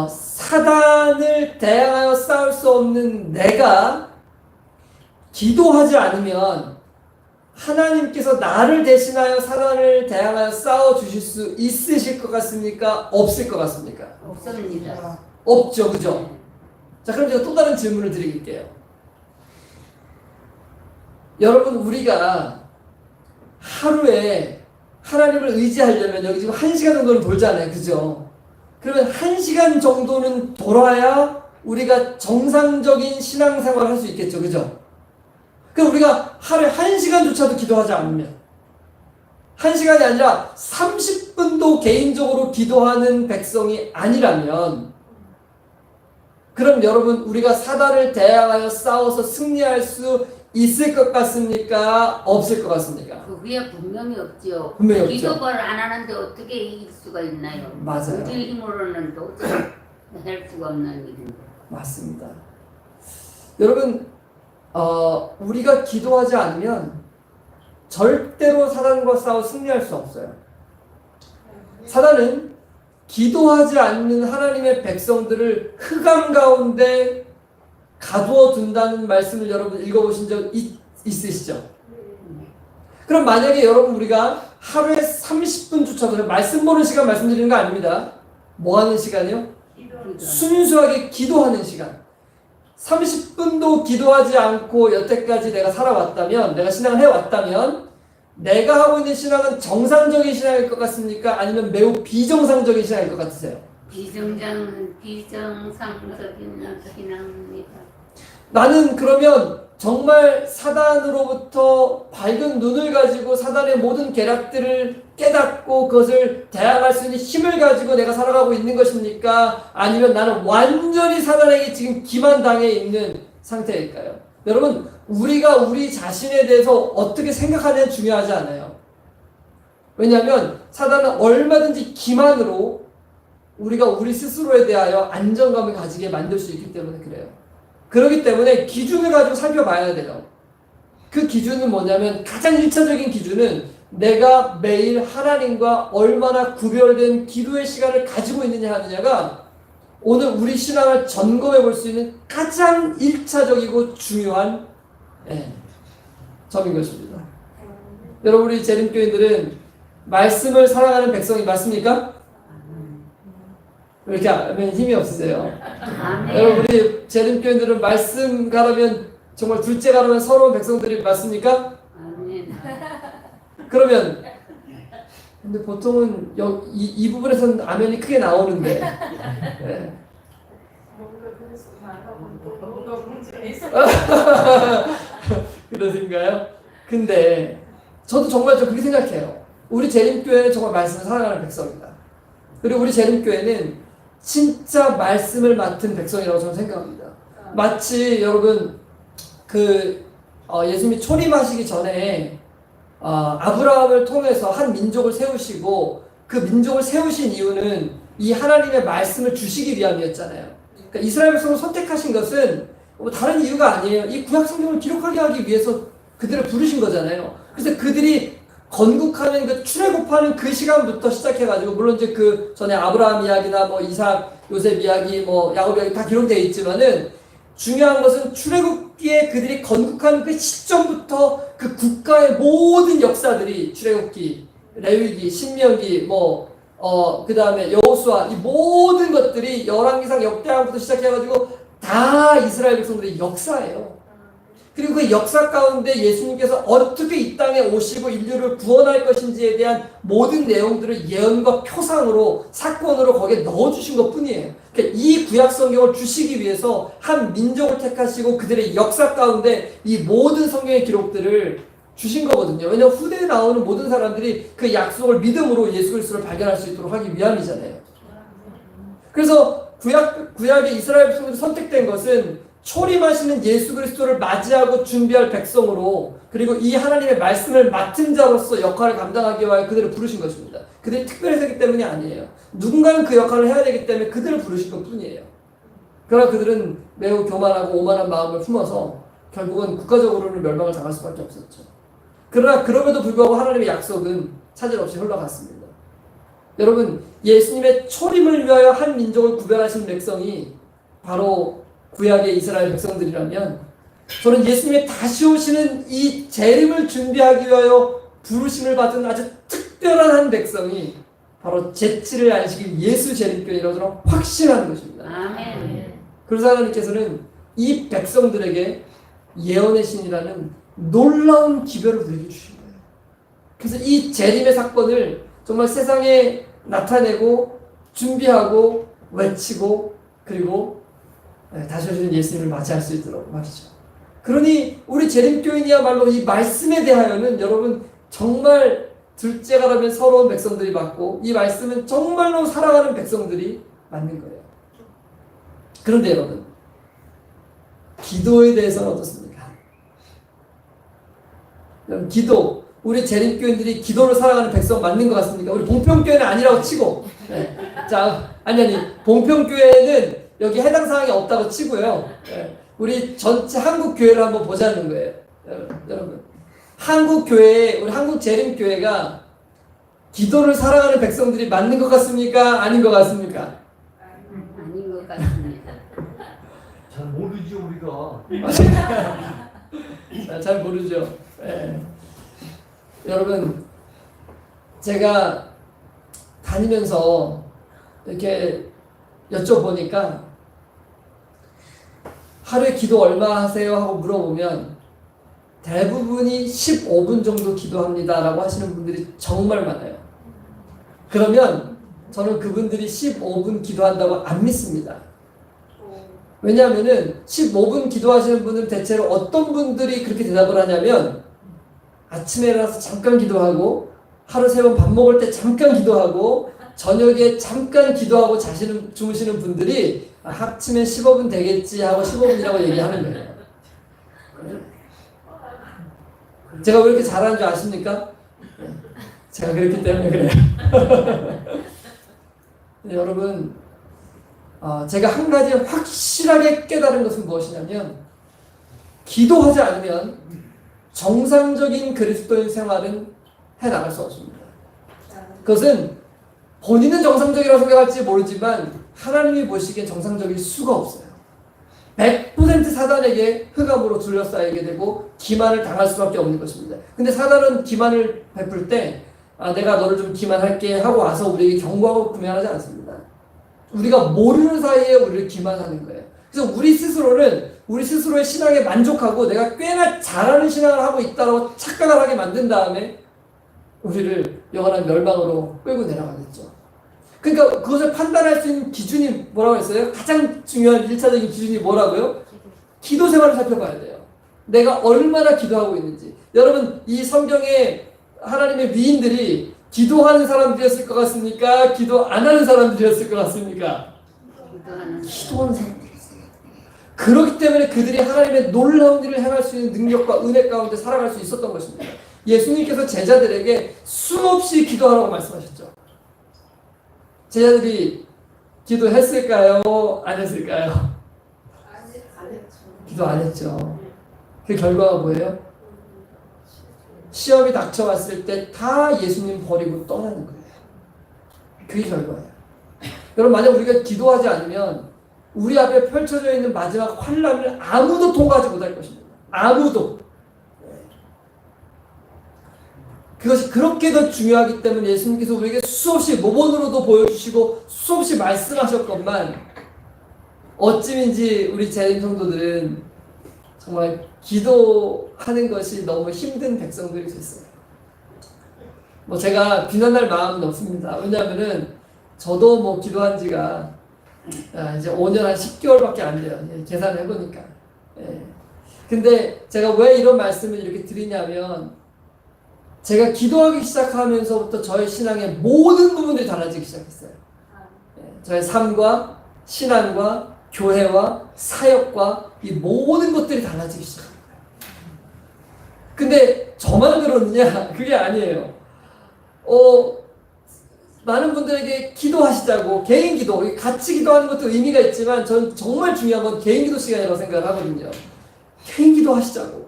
사단을 대항하여 싸울 수 없는 내가 기도하지 않으면 하나님께서 나를 대신하여 사단을 대항하여 싸워 주실 수 있으실 것 같습니까? 없을 것 같습니까? 없습니다. 없죠, 그죠? 자, 그럼 제가 또 다른 질문을 드릴게요. 여러분, 우리가 하루에 하나님을 의지하려면 여기 지금 1시간 정도는 돌잖아요, 그죠? 그러면 1시간 정도는 돌아야 우리가 정상적인 신앙생활을 할 수 있겠죠, 그죠? 그럼 우리가 하루에 1시간조차도 기도하지 않으면, 1시간이 아니라 30분도 개인적으로 기도하는 백성이 아니라면, 그럼 여러분, 우리가 사단을 대항하여 싸워서 승리할 수 있을 것 같습니까? 없을 것 같습니까? 그게 분명히 없죠. 분명히 없죠. 기도를 안 하는데 어떻게 이길 수가 있나요? 맞아요. 우리 힘으로는 도저히 할 수가 없는 일인데. 맞습니다. 여러분, 우리가 기도하지 않으면 절대로 사단과 싸워 승리할 수 없어요. 사단은 기도하지 않는 하나님의 백성들을 흑암 가운데 가두어 둔다는 말씀을 여러분 읽어보신 적 있으시죠? 그럼 만약에 여러분, 우리가 하루에 30분조차도 말씀 보는 시간 말씀드리는 거 아닙니다. 뭐 하는 시간이요? 순수하게 기도하는 시간. 30분도 기도하지 않고 여태까지 내가 살아왔다면, 내가 신앙을 해왔다면, 내가 하고 있는 신앙은 정상적인 신앙일 것 같습니까? 아니면 매우 비정상적인 신앙일 것 같으세요? 비정상적인 신앙입니다. 나는 그러면 정말 사단으로부터 밝은 눈을 가지고 사단의 모든 계략들을 깨닫고 그것을 대항할 수 있는 힘을 가지고 내가 살아가고 있는 것입니까? 아니면 나는 완전히 사단에게 지금 기만당해 있는 상태일까요? 여러분, 우리가 우리 자신에 대해서 어떻게 생각하느냐 중요하지 않아요. 왜냐하면 사단은 얼마든지 기만으로 우리가 우리 스스로에 대하여 안정감을 가지게 만들 수 있기 때문에 그래요. 그렇기 때문에 기준을 가지고 살펴봐야 돼요. 그 기준은 뭐냐면, 가장 1차적인 기준은 내가 매일 하나님과 얼마나 구별된 기도의 시간을 가지고 있느냐 하느냐가 오늘 우리 신앙을 점검해 볼 수 있는 가장 1차적이고 중요한 점인 것입니다. 여러분, 우리 재림교인들은 말씀을 사랑하는 백성이 맞습니까? 왜 이렇게 힘이 없으세요? 여러분, 우리 재림교인들은 말씀 가라면 정말 둘째 가라면 서러운 백성들이 맞습니까? 그러면 근데 보통은 이 부분에서는 아멘이 크게 나오는데 그러신가요? 근데 저도 정말 그렇게 생각해요. 우리 재림교회는 정말 말씀을 사랑하는 백성이다. 그리고 우리 재림교회는 진짜 말씀을 맡은 백성이라고 저는 생각합니다. 마치 여러분 예수님이 초림하시기 전에 아브라함을 통해서 한 민족을 세우시고 그 민족을 세우신 이유는 이 하나님의 말씀을 주시기 위함이었잖아요. 그러니까 이스라엘 백성을 선택하신 것은 뭐 다른 이유가 아니에요. 이 구약 성경을 기록하게 하기 위해서 그들을 부르신 거잖아요. 그래서 그들이 건국하는 그 출애굽하는 그 시간부터 시작해가지고 물론 이제 그 전에 아브라함 이야기나 뭐 이삭, 요셉 이야기, 뭐 야곱 이야기 다 기록되어 있지만은 중요한 것은 출애굽기에 그들이 건국한 그 시점부터 그 국가의 모든 역사들이 출애굽기, 레위기, 신명기, 그 다음에 여호수아 이 모든 것들이 열왕기상 역대하부터 시작해가지고 다 이스라엘 백성들의 역사예요. 그리고 그 역사 가운데 예수님께서 어떻게 이 땅에 오시고 인류를 구원할 것인지에 대한 모든 내용들을 예언과 표상으로 사건으로 거기에 넣어주신 것 뿐이에요. 그러니까 이 구약 성경을 주시기 위해서 한 민족을 택하시고 그들의 역사 가운데 이 모든 성경의 기록들을 주신 거거든요. 왜냐하면 후대에 나오는 모든 사람들이 그 약속을 믿음으로 예수 그리스도를 발견할 수 있도록 하기 위함이잖아요. 그래서 구약의 이스라엘 백성들이 선택된 것은 초림하시는 예수 그리스도를 맞이하고 준비할 백성으로 그리고 이 하나님의 말씀을 맡은 자로서 역할을 감당하기 위하여 그들을 부르신 것입니다. 그들이 특별해서기 때문이 아니에요. 누군가는 그 역할을 해야 되기 때문에 그들을 부르신 것 뿐이에요. 그러나 그들은 매우 교만하고 오만한 마음을 품어서 결국은 국가적으로는 멸망을 당할 수밖에 없었죠. 그러나 그럼에도 불구하고 하나님의 약속은 차질 없이 흘러갔습니다. 여러분, 예수님의 초림을 위하여 한 민족을 구별하신 백성이 바로 구약의 이스라엘 백성들이라면 저는 예수님의 다시 오시는 이 재림을 준비하기 위하여 부르심을 받은 아주 특별한 한 백성이 바로 제7일 안식일 예수 재림교회라고 저는 확신하는 것입니다. 아멘. 그래서 하나님께서는 이 백성들에게 예언의 신이라는 놀라운 기별을 우리에게 주신 거예요. 그래서 이 재림의 사건을 정말 세상에 나타내고 준비하고 외치고 그리고 다시 오시는 예수님을 맞이할 수 있도록 말이죠. 그러니 우리 재림교인이야말로 이 말씀에 대하여는 여러분 정말 둘째가라면 서러운 백성들이 맞고 이 말씀은 정말로 살아가는 백성들이 맞는 거예요. 그런데 여러분 기도에 대해서는 어떻습니까? 여러분 기도 우리 재림교인들이 기도를 살아가는 백성 맞는 것 같습니까? 우리 봉평교회는 아니라고 치고 자 아니 봉평교회는 여기 해당 사항이 없다고 치고요. 우리 전체 한국 교회를 한번 보자는 거예요. 여러분, 한국 교회, 우리 한국 재림교회가 기도를 살아가는 백성들이 맞는 것 같습니까? 아닌 것 같습니까? 아닌 것 같습니다. 잘 모르죠 우리가. 잘 모르죠. 여러분, 제가 다니면서 이렇게 여쭤보니까 하루에 기도 얼마 하세요? 하고 물어보면 대부분이 15분 정도 기도합니다 라고 하시는 분들이 정말 많아요. 그러면 저는 그분들이 15분 기도한다고 안 믿습니다. 왜냐하면은 15분 기도하시는 분은 대체로 어떤 분들이 그렇게 대답을 하냐면 아침에 일어나서 잠깐 기도하고 하루 3번 밥 먹을 때 잠깐 기도하고 저녁에 잠깐 기도하고 주무시는 분들이 합치면 15분 되겠지 하고 15분이라고 얘기하는 거예요. 제가 왜 이렇게 잘하는 줄 아십니까? 제가 그렇기 때문에 그래요. 여러분, 제가 한 가지 확실하게 깨달은 것은 무엇이냐면 기도하지 않으면 정상적인 그리스도인 생활은 해나갈 수 없습니다. 그것은 본인은 정상적이라고 생각할지 모르지만 하나님이 보시기엔 정상적일 수가 없어요. 100% 사단에게 흑암으로 둘러싸이게 되고 기만을 당할 수밖에 없는 것입니다. 근데 사단은 기만을 베풀 때 내가 너를 좀 기만할게 하고 와서 우리에게 경고하고 구면하지 않습니다. 우리가 모르는 사이에 우리를 기만하는 거예요. 그래서 우리 스스로의 신앙에 만족하고 내가 꽤나 잘하는 신앙을 하고 있다고 착각을 하게 만든 다음에 우리를 영원한 멸망으로 끌고 내려가겠죠. 그러니까 그것을 판단할 수 있는 기준이 뭐라고 했어요? 가장 중요한 1차적인 기준이 뭐라고요? 기도 생활을 살펴봐야 돼요. 내가 얼마나 기도하고 있는지. 여러분, 이 성경에 하나님의 위인들이 기도하는 사람들이었을 것 같습니까? 기도 안 하는 사람들이었을 것 같습니까? 기도하는 사람들이었어요. 그렇기 때문에 그들이 하나님의 놀라운 일을 행할 수 있는 능력과 은혜 가운데 살아갈 수 있었던 것입니다. 예수님께서 제자들에게 수없이 기도하라고 말씀하셨죠. 제자들이 기도했을까요? 안 했을까요? 기도 안 했죠. 그 결과가 뭐예요? 시험이 닥쳐왔을 때 다 예수님 버리고 떠나는 거예요. 그게 결과예요. 여러분, 만약 우리가 기도하지 않으면 우리 앞에 펼쳐져 있는 마지막 환란을 아무도 통과하지 못할 것입니다. 아무도. 그것이 그렇게 더 중요하기 때문에 예수님께서 우리에게 수없이 모본으로도 보여주시고 수없이 말씀하셨건만, 어찌민지 우리 재림 성도들은 정말 기도하는 것이 너무 힘든 백성들이 됐어요. 뭐 제가 비난할 마음은 없습니다. 왜냐하면은 저도 뭐 기도한 지가 이제 5년 한 10개월밖에 안 돼요. 계산을 해보니까. 근데 제가 왜 이런 말씀을 이렇게 드리냐면, 제가 기도하기 시작하면서부터 저의 신앙의 모든 부분들이 달라지기 시작했어요. 저의 삶과 신앙과 교회와 사역과 이 모든 것들이 달라지기 시작합니다. 근데 저만 그러느냐? 그게 아니에요. 많은 분들에게 기도하시자고, 개인 기도, 같이 기도하는 것도 의미가 있지만 저는 정말 중요한 건 개인 기도 시간이라고 생각을 하거든요. 개인 기도 하시자고.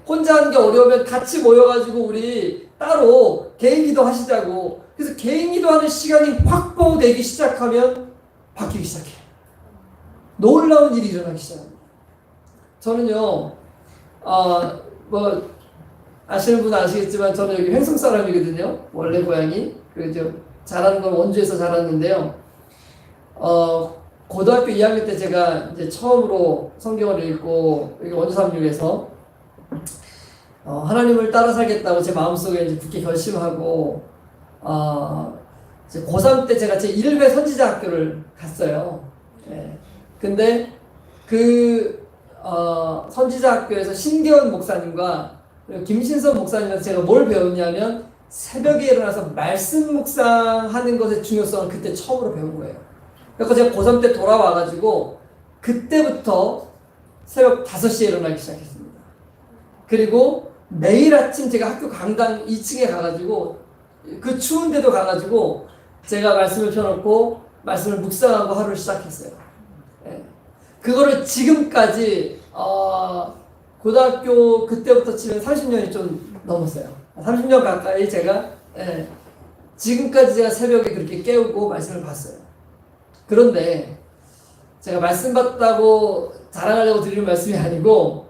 혼자 하는 게 어려우면 같이 모여가지고 우리 따로 개인 기도 하시자고. 그래서 개인 기도하는 시간이 확보되기 시작하면 바뀌기 시작해요. 놀라운 일이 일어나기 시작합니다. 저는요, 뭐 아시는 분은 아시겠지만 저는 여기 횡성 사람이거든요. 원래 고향이. 자라는 건 원주에서 자랐는데요. 고등학교 2학년 때 제가 이제 처음으로 성경을 읽고 여기 원주 삼육에서 하나님을 따라 살겠다고 제 마음속에 이제 굳게 결심하고 이제 고3 때 제가 제 1회 선지자 학교를 갔어요. 근데 그 선지자 학교에서 신기원 목사님과 김신선 목사님한테 제가 뭘 배웠냐면, 새벽에 일어나서 말씀 묵상하는 것의 중요성을 그때 처음으로 배운 거예요. 그래서 제가 고3 때 돌아와가지고 그때부터 새벽 5시에 일어나기 시작했습니다. 그리고 매일 아침 제가 학교 강당 2층에 가가지고, 그 추운데도 가가지고 제가 말씀을 펴놓고 말씀을 묵상하고 하루를 시작했어요. 그거를 지금까지 고등학교 그때부터 치면 30년이 좀 넘었어요. 30년 가까이 제가 지금까지 제가 새벽에 그렇게 깨우고 말씀을 봤어요. 그런데 제가 말씀 받다고 자랑하려고 드리는 말씀이 아니고,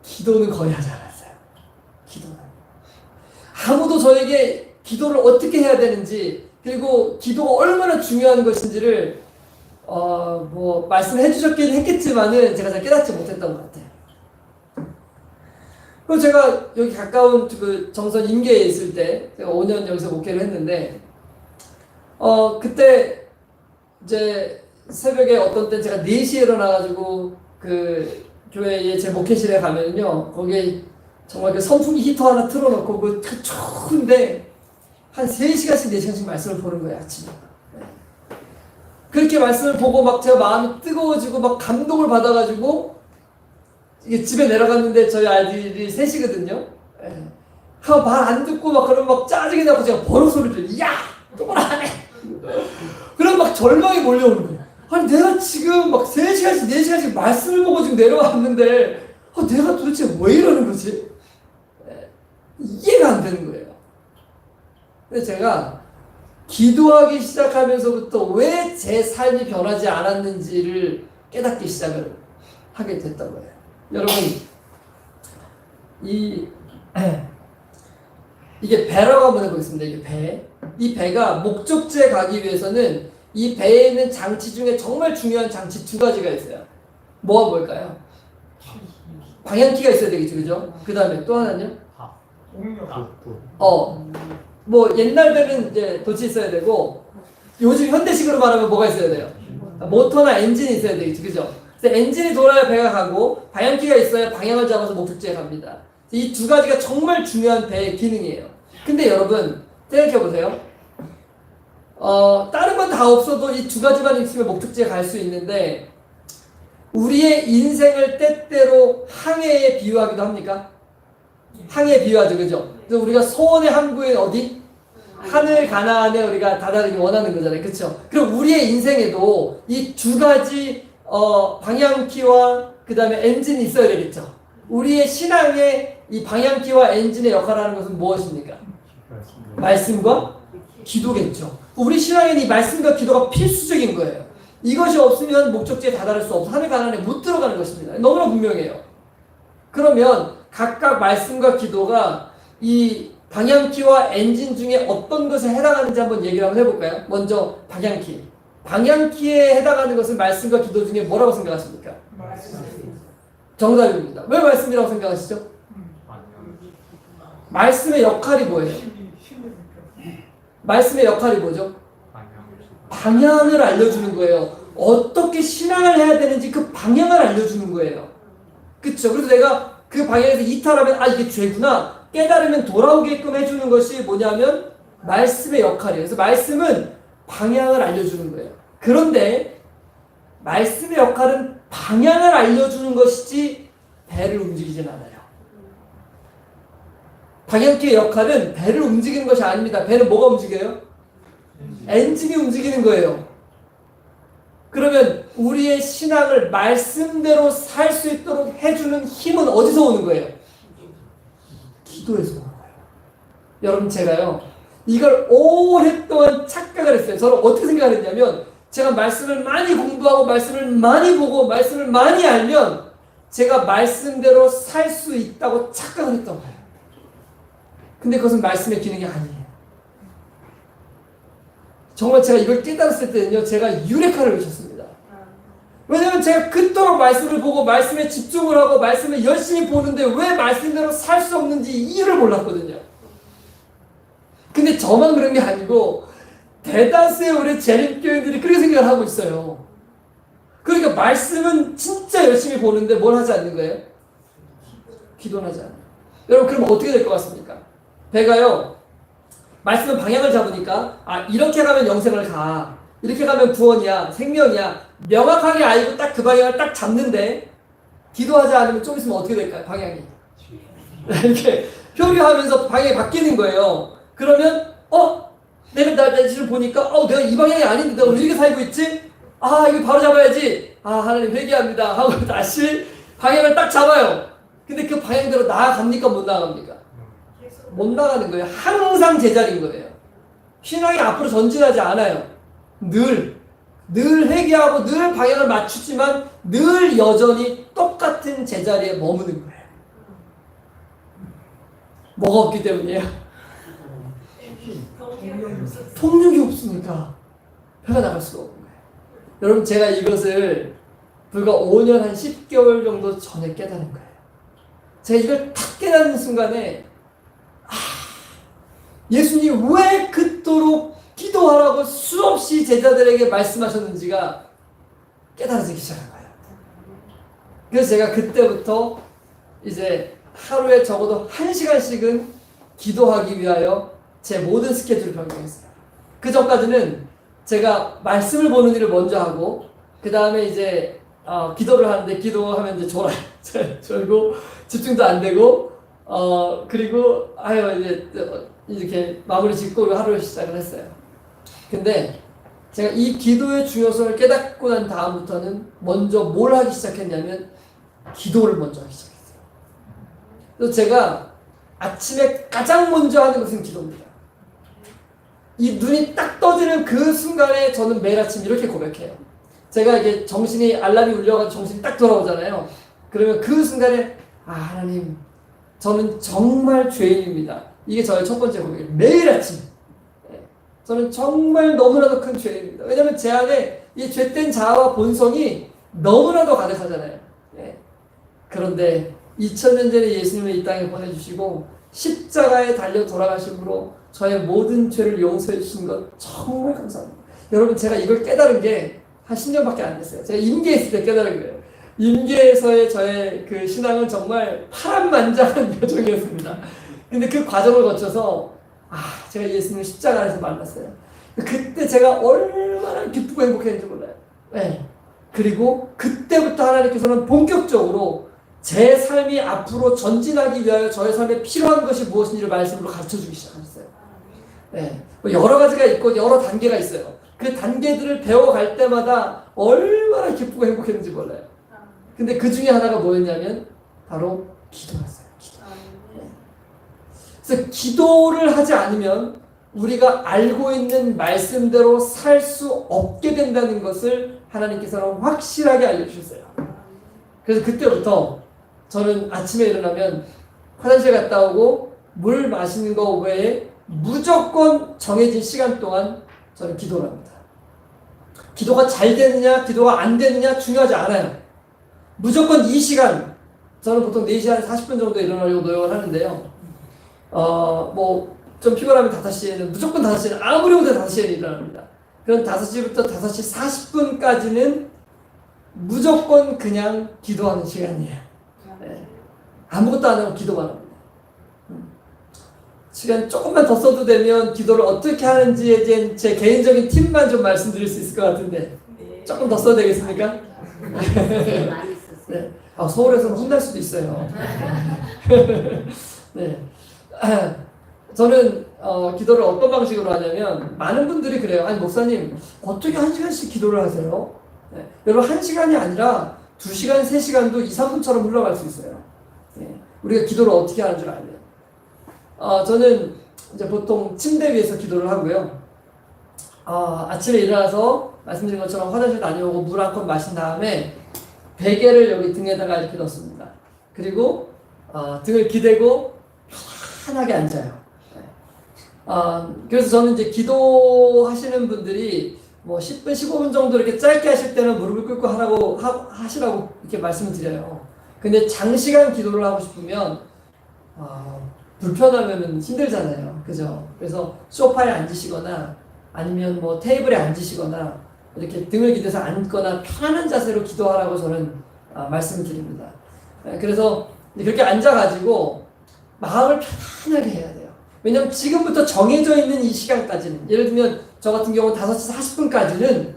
기도는 거의 하지 않았어요. 기도는. 아무도 저에게 기도를 어떻게 해야 되는지, 그리고 기도가 얼마나 중요한 것인지를 뭐 말씀해 주셨긴 했겠지만은 제가 잘 깨닫지 못했던 것 같아요. 그리고 제가 여기 가까운 그 정선 임계에 있을 때 제가 5년 여기서 목회를 했는데, 그때 이제 새벽에 어떤 때 제가 4시에 일어나가지고 그 교회에 제 목회실에 가면요, 거기에 정말 그 선풍기 히터 하나 틀어놓고 그 추운데 한 3시간씩 4시간씩 말씀을 보는 거예요, 아침에. 그렇게 말씀을 보고 막 제가 마음이 뜨거워지고 막 감동을 받아가지고 이게 집에 내려갔는데 저희 아이들이 셋이거든요. 말 안 듣고 막 그러면 막 짜증이 나고 제가 버럭 소리를 야! 똑바로 안 해! 그럼 막 절망이 몰려오는 거예요. 아니 내가 지금 막 3시간씩 4시간씩 말씀을 보고 지금 내려왔는데 내가 도대체 왜 이러는 거지? 이해가 안 되는 거예요. 근데 제가 기도하기 시작하면서부터 왜 제 삶이 변하지 않았는지를 깨닫기 시작을 하게 됐던 거예요. 여러분, 이게 배라고 한번 해보겠습니다. 이게 배. 이 배가 목적지에 가기 위해서는 이 배에 있는 장치 중에 정말 중요한 장치 2가지가 있어요. 뭐가 뭘까요? 방향키가 있어야 되겠죠, 그죠? 그 다음에 또 하나는요? 뭐 옛날 배는 이제 돛이 있어야 되고, 요즘 현대식으로 말하면 뭐가 있어야 돼요? 모터나 엔진이 있어야 되겠죠, 그죠? 그래서 엔진이 돌아야 배가 가고, 방향키가 있어야 방향을 잡아서 목적지에 갑니다. 이 2가지가 정말 중요한 배의 기능이에요. 근데 여러분, 생각해보세요. 다른 건 다 없어도 이 2가지만 있으면 목적지에 갈 수 있는데, 우리의 인생을 때때로 항해에 비유하기도 합니까? 항해 비유하죠, 그죠? 그래서 우리가 소원의 항구에 어디? 하늘 가나안에 우리가 다다르기 원하는 거잖아요, 그렇죠? 그럼 우리의 인생에도 이 두 가지 방향키와 그 다음에 엔진이 있어야 되겠죠. 우리의 신앙의 이 방향키와 엔진의 역할을 하는 것은 무엇입니까? 말씀과 기도겠죠. 우리 신앙에는 이 말씀과 기도가 필수적인 거예요. 이것이 없으면 목적지에 다다를 수 없어. 하늘 가나안에 못 들어가는 것입니다. 너무나 분명해요. 그러면 각각 말씀과 기도가 이 방향키와 엔진 중에 어떤 것에 해당하는지 한번 얘기를 한번 해볼까요? 먼저 방향키. 방향키에 해당하는 것은 말씀과 기도 중에 뭐라고 생각하십니까? 정답입니다. 왜 말씀이라고 생각하시죠? 말씀의 역할이 뭐예요? 말씀의 역할이 뭐죠? 방향을 알려주는 거예요. 어떻게 신앙을 해야 되는지 그 방향을 알려주는 거예요. 그쵸? 그래서 내가 그 방향에서 이탈하면 이게 죄구나 깨달으면 돌아오게끔 해주는 것이 뭐냐면 말씀의 역할이에요. 그래서 말씀은 방향을 알려주는 거예요. 그런데 말씀의 역할은 방향을 알려주는 것이지 배를 움직이진 않아요. 방향키의 역할은 배를 움직이는 것이 아닙니다. 배는 뭐가 움직여요? 엔진이 움직이는 거예요. 그러면 우리의 신앙을 말씀대로 살 수 있도록 해주는 힘은 어디서 오는 거예요? 기도에서 오는 거예요. 여러분 제가요 이걸 오랫동안 착각을 했어요. 저는 어떻게 생각했냐면 제가 말씀을 많이 공부하고 말씀을 많이 보고 말씀을 많이 알면 제가 말씀대로 살 수 있다고 착각을 했던 거예요. 근데 그것은 말씀의 기능이 아니에요. 정말 제가 이걸 깨달았을 때는요 제가 유레카를 외쳤습니다. 왜냐면 제가 그토록 말씀을 보고 말씀에 집중을 하고 말씀을 열심히 보는데 왜 말씀대로 살 수 없는지 이유를 몰랐거든요. 근데 저만 그런 게 아니고 대다수의 우리 재림교인들이 그렇게 생각을 하고 있어요. 그러니까 말씀은 진짜 열심히 보는데 뭘 하지 않는 거예요? 기도는 하지 않아요. 여러분 그럼 어떻게 될 것 같습니까? 배가요 말씀은 방향을 잡으니까 이렇게 가면 영생을 가 이렇게 가면 구원이야 생명이야 명확하게 알고 딱 그 방향을 딱 잡는데 기도하지 않으면 좀 있으면 어떻게 될까요? 방향이 이렇게 표류하면서 방향이 바뀌는 거예요. 그러면 내가 나 지금 보니까 내가 이 방향이 아닌데 내가 왜 이렇게 살고 있지? 이거 바로 잡아야지. 하나님 회개합니다 하고 다시 방향을 딱 잡아요. 근데 그 방향대로 나아갑니까? 못 나아갑니까? 못 나가는 거예요. 항상 제자리인 거예요. 신앙이 앞으로 전진하지 않아요. 늘 회개하고 늘 방향을 맞추지만 늘 여전히 똑같은 제자리에 머무는 거예요. 뭐가 없기 때문이에요? 통력이 없으니까 배가 나갈 수가 없는 거예요. 여러분 제가 이것을 불과 5년 한 10개월 정도 전에 깨달은 거예요. 제가 이걸 탁 깨닫는 순간에 예수님 왜 그토록 기도하라고 수없이 제자들에게 말씀하셨는지가 깨달아지기 시작한 거예요. 그래서 제가 그때부터 이제 하루에 적어도 1시간씩은 기도하기 위하여 제 모든 스케줄을 변경했어요. 그 전까지는 제가 말씀을 보는 일을 먼저 하고 그 다음에 이제 기도를 하는데 기도하면 이제 졸고 집중도 안 되고 그리고 이제 이렇게 마무리 짓고 하루를 시작을 했어요. 근데 제가 이 기도의 중요성을 깨닫고 난 다음부터는 먼저 뭘 하기 시작했냐면 기도를 먼저 하기 시작했어요. 그래서 제가 아침에 가장 먼저 하는 것은 기도입니다. 이 눈이 딱 떠지는 그 순간에 저는 매일 아침 이렇게 고백해요. 제가 이게 정신이 알람이 울려가지고 정신이 딱 돌아오잖아요. 그러면 그 순간에 하나님 저는 정말 죄인입니다. 이게 저의 첫 번째 고백이에요. 매일 아침 저는 정말 너무나도 큰 죄인입니다. 왜냐하면 제 안에 이 죄된 자아와 본성이 너무나도 가득하잖아요. 그런데 2000년 전에 예수님을 이 땅에 보내주시고 십자가에 달려 돌아가심으로 저의 모든 죄를 용서해 주신 것 정말 감사합니다. 여러분 제가 이걸 깨달은 게 한 10년밖에 안 됐어요. 제가 임계에 있을 때 깨달은 거예요. 임계에서의 저의 그 신앙은 정말 파란만장한 여정이었습니다. 근데 그 과정을 거쳐서 제가 예수님을 십자가 안에서 만났어요. 그때 제가 얼마나 기쁘고 행복했는지 몰라요. 그리고 그때부터 하나님께서는 본격적으로 제 삶이 앞으로 전진하기 위하여 저의 삶에 필요한 것이 무엇인지를 말씀으로 가르쳐주기 시작했어요. 네. 뭐 여러 가지가 있고 여러 단계가 있어요. 그 단계들을 배워갈 때마다 얼마나 기쁘고 행복했는지 몰라요. 근데 그 중에 하나가 뭐였냐면 바로 기도였어요. 기도. 네. 그래서 기도를 하지 않으면 우리가 알고 있는 말씀대로 살 수 없게 된다는 것을 하나님께서는 확실하게 알려주셨어요. 그래서 그때부터 저는 아침에 일어나면 화장실 갔다 오고 물 마시는 거 외에 무조건 정해진 시간 동안 저는 기도를 합니다. 기도가 잘 되느냐 기도가 안 되느냐 중요하지 않아요. 무조건 이 시간, 저는 보통 4시간 40분 정도 일어나려고 노력을 하는데요. 뭐 좀 피곤하면 5시에는 무조건 5시에는 아무리 못해도 5시에는 일어납니다. 그럼 5시부터 5시 40분까지는 무조건 그냥 기도하는 시간이에요. 네. 아무것도 안 하고 기도만 합니다. 시간 조금만 더 써도 되면 기도를 어떻게 하는지에 대한 제 개인적인 팁만 좀 말씀드릴 수 있을 것 같은데 조금 더 써도 되겠습니까? 네, 많이 썼어요. 네. 서울에서는 혼날 수도 있어요. 네. 저는 기도를 어떤 방식으로 하냐면 많은 분들이 그래요. 아니 목사님 어떻게 1시간씩 기도를 하세요? 네. 여러분 1시간이 아니라 2시간, 3시간도 2, 3분처럼 흘러갈 수 있어요. 네. 우리가 기도를 어떻게 하는 줄 알면 저는 이제 보통 침대 위에서 기도를 하고요. 아침에 일어나서 말씀드린 것처럼 화장실 다녀오고 물 한 컵 마신 다음에 베개를 여기 등에다가 이렇게 넣습니다. 그리고 등을 기대고 편하게 앉아요. 그래서 저는 이제 기도하시는 분들이 뭐 10분, 15분 정도 이렇게 짧게 하실 때는 무릎을 꿇고 하시라고 이렇게 말씀을 드려요. 근데 장시간 기도를 하고 싶으면 불편하면 힘들잖아요. 그죠? 그래서 소파에 앉으시거나 아니면 뭐 테이블에 앉으시거나 이렇게 등을 기대서 앉거나 편안한 자세로 기도하라고 저는 말씀을 드립니다. 그래서 그렇게 앉아가지고 마음을 편안하게 해야 돼요. 왜냐면 지금부터 정해져 있는 이 시간까지는, 예를 들면 저 같은 경우는 5시 40분까지는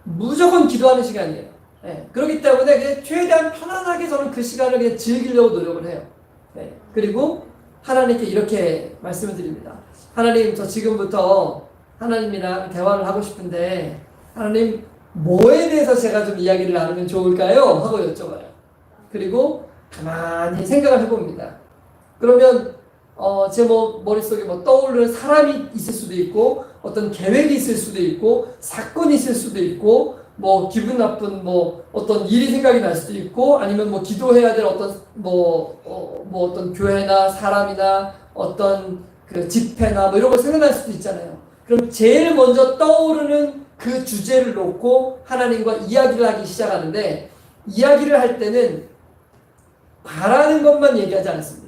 무조건 기도하는 시간이에요. 네. 그렇기 때문에 그냥 최대한 편안하게 저는 그 시간을 그냥 즐기려고 노력을 해요. 네. 그리고 하나님께 이렇게 말씀을 드립니다. 하나님, 저 지금부터 하나님이랑 대화를 하고 싶은데 하나님, 뭐에 대해서 제가 좀 이야기를 나누면 좋을까요? 하고 여쭤봐요. 그리고 가만히 생각을 해봅니다. 그러면 제 머릿속에 떠오르는 사람이 있을 수도 있고 어떤 계획이 있을 수도 있고 사건이 있을 수도 있고 기분 나쁜 어떤 일이 생각이 날 수도 있고 아니면 기도해야 될 어떤 어떤 교회나 사람이나 어떤 그 집회나 이런 거 생각날 수도 있잖아요. 그럼 제일 먼저 떠오르는 그 주제를 놓고 하나님과 이야기를 하기 시작하는데, 이야기를 할 때는 바라는 것만 얘기하지 않습니다.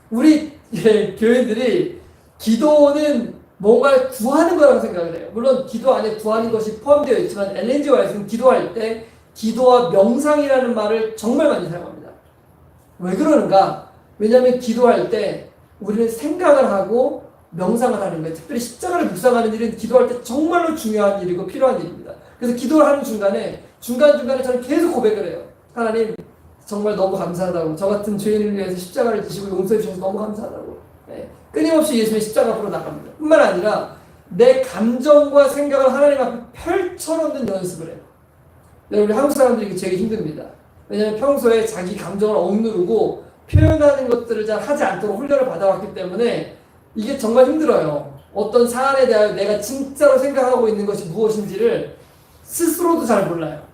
우리 교인들이 기도는 뭔가를 구하는 거라고 생각을 해요. 물론 기도 안에 구하는 것이 포함되어 있지만 엘렌 G 화이트는 기도할 때 기도와 명상이라는 말을 정말 많이 사용합니다. 왜 그러는가? 왜냐하면 기도할 때 우리는 생각을 하고 명상을 하는 거예요. 특별히 십자가를 묵상하는 일은 기도할 때 정말로 중요한 일이고 필요한 일입니다. 그래서 기도를 하는 중간중간에 저는 계속 고백을 해요. 하나님, 정말 너무 감사하다고, 저 같은 죄인을 위해서 십자가를 지시고 용서해 주셔서 너무 감사하다고. 네. 끊임없이 예수님의 십자가 앞으로 나갑니다. 뿐만 아니라 내 감정과 생각을 하나님 앞에 펼쳐놓는 연습을 해요. 우리 한국 사람들이 되게 힘듭니다. 왜냐하면 평소에 자기 감정을 억누르고 표현하는 것들을 잘 하지 않도록 훈련을 받아왔기 때문에 이게 정말 힘들어요. 어떤 사안에 대하여 내가 진짜로 생각하고 있는 것이 무엇인지를 스스로도 잘 몰라요.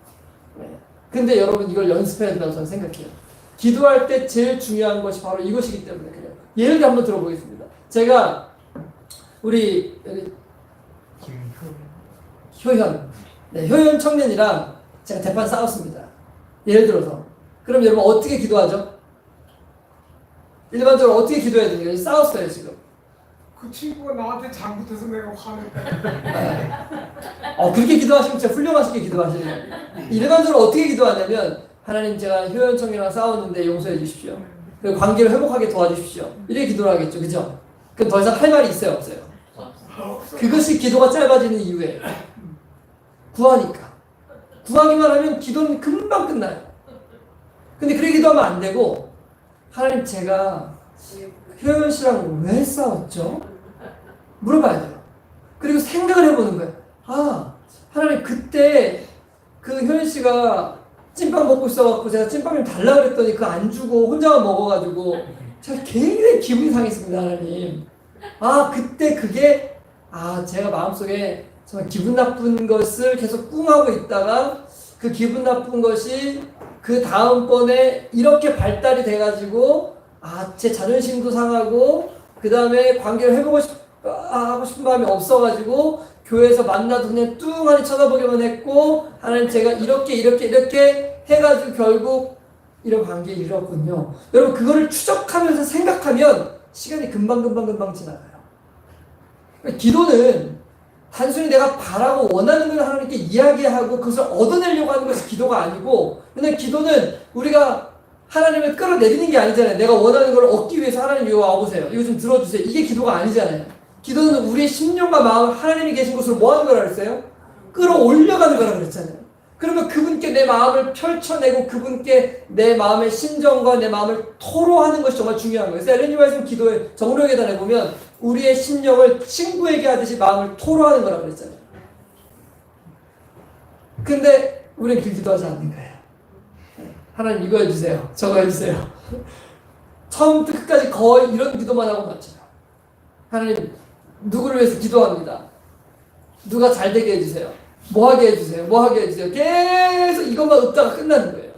근데 여러분, 이걸 연습해야 된다고 저는 생각해요. 기도할 때 제일 중요한 것이 바로 이것이기 때문에 그래요. 예를 들어 한번 들어보겠습니다. 제가 우리 효현 청년이랑 제가 대판 싸웠습니다. 예를 들어서. 그럼 여러분 어떻게 기도하죠? 일반적으로 어떻게 기도해야 되는지 싸웠어요 지금. 그 친구가 나한테 잘못해서 내가 화를 그렇게 기도하시면 진짜 훌륭하시게 기도하시네요. 일반적으로 어떻게 기도하냐면, 하나님, 제가 효연 청이랑 싸웠는데 용서해 주십시오. 그리고 관계를 회복하게 도와주십시오. 이렇게 기도를 하겠죠. 그죠? 그럼 더 이상 할 말이 있어요, 없어요? 그것이 기도가 짧아지는 이유예요. 구하니까. 구하기만 하면 기도는 금방 끝나요. 근데 그렇게 기도하면 안 되고, 하나님 제가 효연 씨랑 왜 싸웠죠? 물어봐야 돼요. 그리고 생각을 해보는 거예요. 아, 하나님 그때 그 효연 씨가 찐빵 먹고 있어갖고 제가 찐빵을 달라고 그랬더니 그거 안 주고 혼자만 먹어가지고 제가 굉장히 기분이 상했습니다, 하나님. 아, 그때 그게 제가 마음속에 정말 기분 나쁜 것을 계속 꿍하고 있다가 그 기분 나쁜 것이 그 다음번에 이렇게 발달이 돼가지고 제 자존심도 상하고 그 다음에 관계를 하고 싶은 마음이 없어가지고 교회에서 만나도 그냥 뚱하니 쳐다보기만 했고 하나님 제가 이렇게 해가지고 결국 이런 관계에 이르렀군요. 여러분 그거를 추적하면서 생각하면 시간이 금방 지나가요. 기도는 단순히 내가 바라고 원하는 걸 하나님께 이야기하고 그것을 얻어내려고 하는 것이 기도가 아니고, 근데 기도는 우리가 하나님을 끌어내리는 게 아니잖아요. 내가 원하는 걸 얻기 위해서 하나님 이거 와보세요, 이거 좀 들어주세요, 이게 기도가 아니잖아요. 기도는 우리의 심령과 마음을 하나님이 계신 곳으로 뭐 하는 거라 그랬어요? 끌어올려가는 거라 그랬잖아요. 그러면 그분께 내 마음을 펼쳐내고 그분께 내 마음의 심정과 내 마음을 토로하는 것이 정말 중요한 거예요. 그래서 엘렌 지 화이트는 기도의 정로 계단에 보면 우리의 심령을 친구에게 하듯이 마음을 토로하는 거라고 그랬잖아요. 근데 우리는 그 기도하지 않는 거예요. 하나님 이거 해주세요, 저거 해주세요. 처음부터 끝까지 거의 이런 기도만 하고 맞춰요. 하나님 누구를 위해서 기도합니다. 누가 잘 되게 해주세요. 뭐 하게 해주세요. 계속 이것만 읊다가 끝나는 거예요.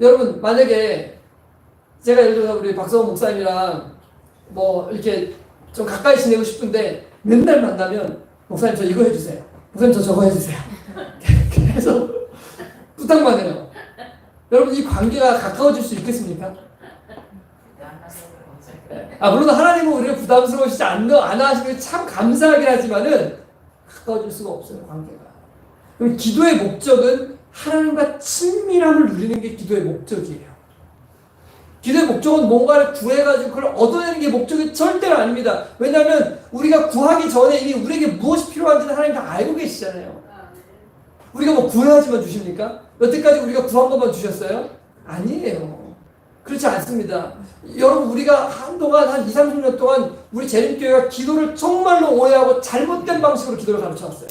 여러분 만약에 제가 예를 들어서 우리 박성원 목사님이랑 뭐 이렇게 좀 가까이 지내고 싶은데 맨날 만나면 목사님 저 이거 해주세요, 목사님 저 저거 해주세요. 계속 부탁만 해요. 여러분 이 관계가 가까워질 수 있겠습니까? 물론 하나님은 우리를 부담스러우시지 않아 하시는 게 참 감사하긴 하지만은 가까워질 수가 없어요, 관계가. 그럼 기도의 목적은 하나님과 친밀함을 누리는 게 기도의 목적이에요. 기도의 목적은 뭔가를 구해가지고 그걸 얻어내는 게 목적이 절대로 아닙니다. 왜냐하면 우리가 구하기 전에 이미 우리에게 무엇이 필요한지는 하나님 다 알고 계시잖아요. 우리가 뭐 구해야지만 주십니까? 여태까지 우리가 구한 것만 주셨어요? 아니에요. 그렇지 않습니다. 여러분 우리가 한동안 한 20-30년 동안 우리 재림교회가 기도를 정말로 오해하고 잘못된 방식으로 기도를 가르쳐왔어요.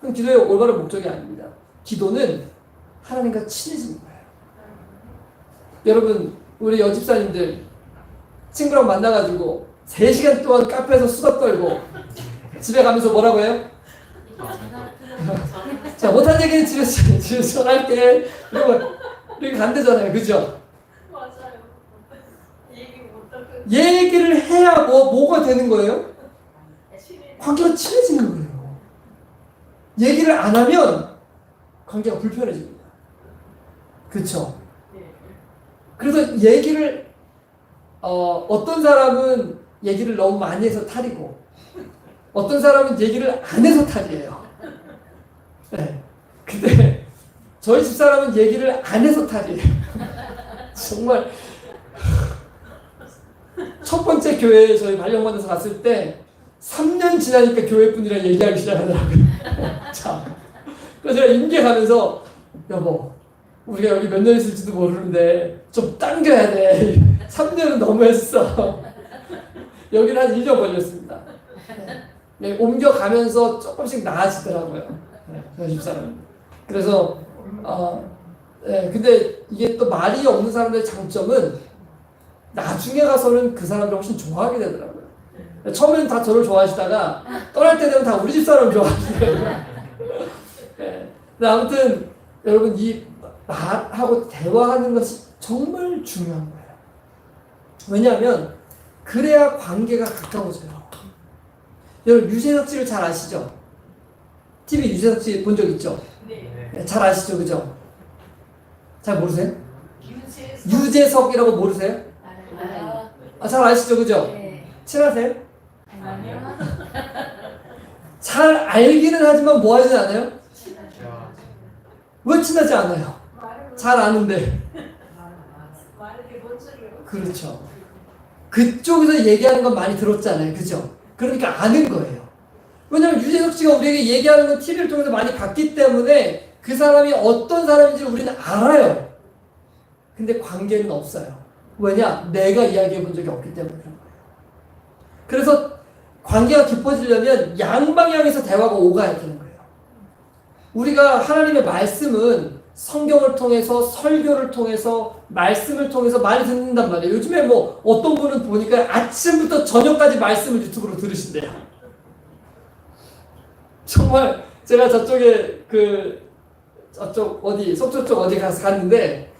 그럼 기도의 올바른 목적이 아닙니다. 기도는 하나님과 친해지는 거예요. 여러분 우리 여집사님들 친구랑 만나가지고 3시간 동안 카페에서 수다 떨고 집에 가면서 뭐라고 해요? 자, 못한 얘기는 집에서 전할게 이렇게 간대잖아요, 그죠? 얘기를 해야 뭐가 되는 거예요? 관계가 친해지는 거예요. 얘기를 안 하면 관계가 불편해집니다. 그렇죠? 그래서 얘기를 어떤 사람은 얘기를 너무 많이 해서 탈이고 어떤 사람은 얘기를 안 해서 탈이에요. 네. 근데 저희 집사람은 얘기를 안 해서 탈이에요. 정말 첫 번째 교회에 저희 발령받아서 갔을 때 3년 지나니까 교회 분이랑 얘기하기 시작하더라고요. 자, 그래서 제가 임계 가면서 여보 우리가 여기 몇 년 있을지도 모르는데 좀 당겨야 돼. 3년은 너무했어. 여기는 한 1년 걸렸습니다. 네, 옮겨가면서 조금씩 나아지더라고요. 네, 저희 집사람은. 그래서 네, 근데 이게 또 말이 없는 사람들의 장점은 나중에 가서는 그 사람들 훨씬 좋아하게 되더라고요. 처음에는 다 저를 좋아하시다가 떠날 때 되면 다 우리 집사람을 좋아하시더라고요. 네. 근데 아무튼 여러분 이 말하고 대화하는 것이 정말 중요한 거예요. 왜냐하면 그래야 관계가 가까워져요. 여러분 유재석 씨를 잘 아시죠? TV 유재석 씨 본 적 있죠? 네. 잘 아시죠, 그죠? 잘 모르세요? 유재석이라고 모르세요? 잘 아시죠, 그죠? 네. 친하세요? 아니요. 잘 알기는 하지만 뭐 하진 않아요? 왜 친하지 않아요? 잘 아는데. 그렇죠. 그쪽에서 얘기하는 건 많이 들었잖아요, 그죠? 그러니까 아는 거예요. 왜냐면 유재석 씨가 우리에게 얘기하는 건 TV를 통해서 많이 봤기 때문에 그 사람이 어떤 사람인지 우리는 알아요. 근데 관계는 없어요. 왜냐? 내가 이야기해 본 적이 없기 때문에 그런 거예요. 그래서 관계가 깊어지려면 양방향에서 대화가 오가야 되는 거예요. 우리가 하나님의 말씀은 성경을 통해서, 설교를 통해서, 말씀을 통해서 많이 듣는단 말이에요. 요즘에 뭐 어떤 분은 보니까 아침부터 저녁까지 말씀을 유튜브로 들으신대요. 정말 제가 저쪽에 저쪽 어디 속초 쪽 어디 가서 갔는데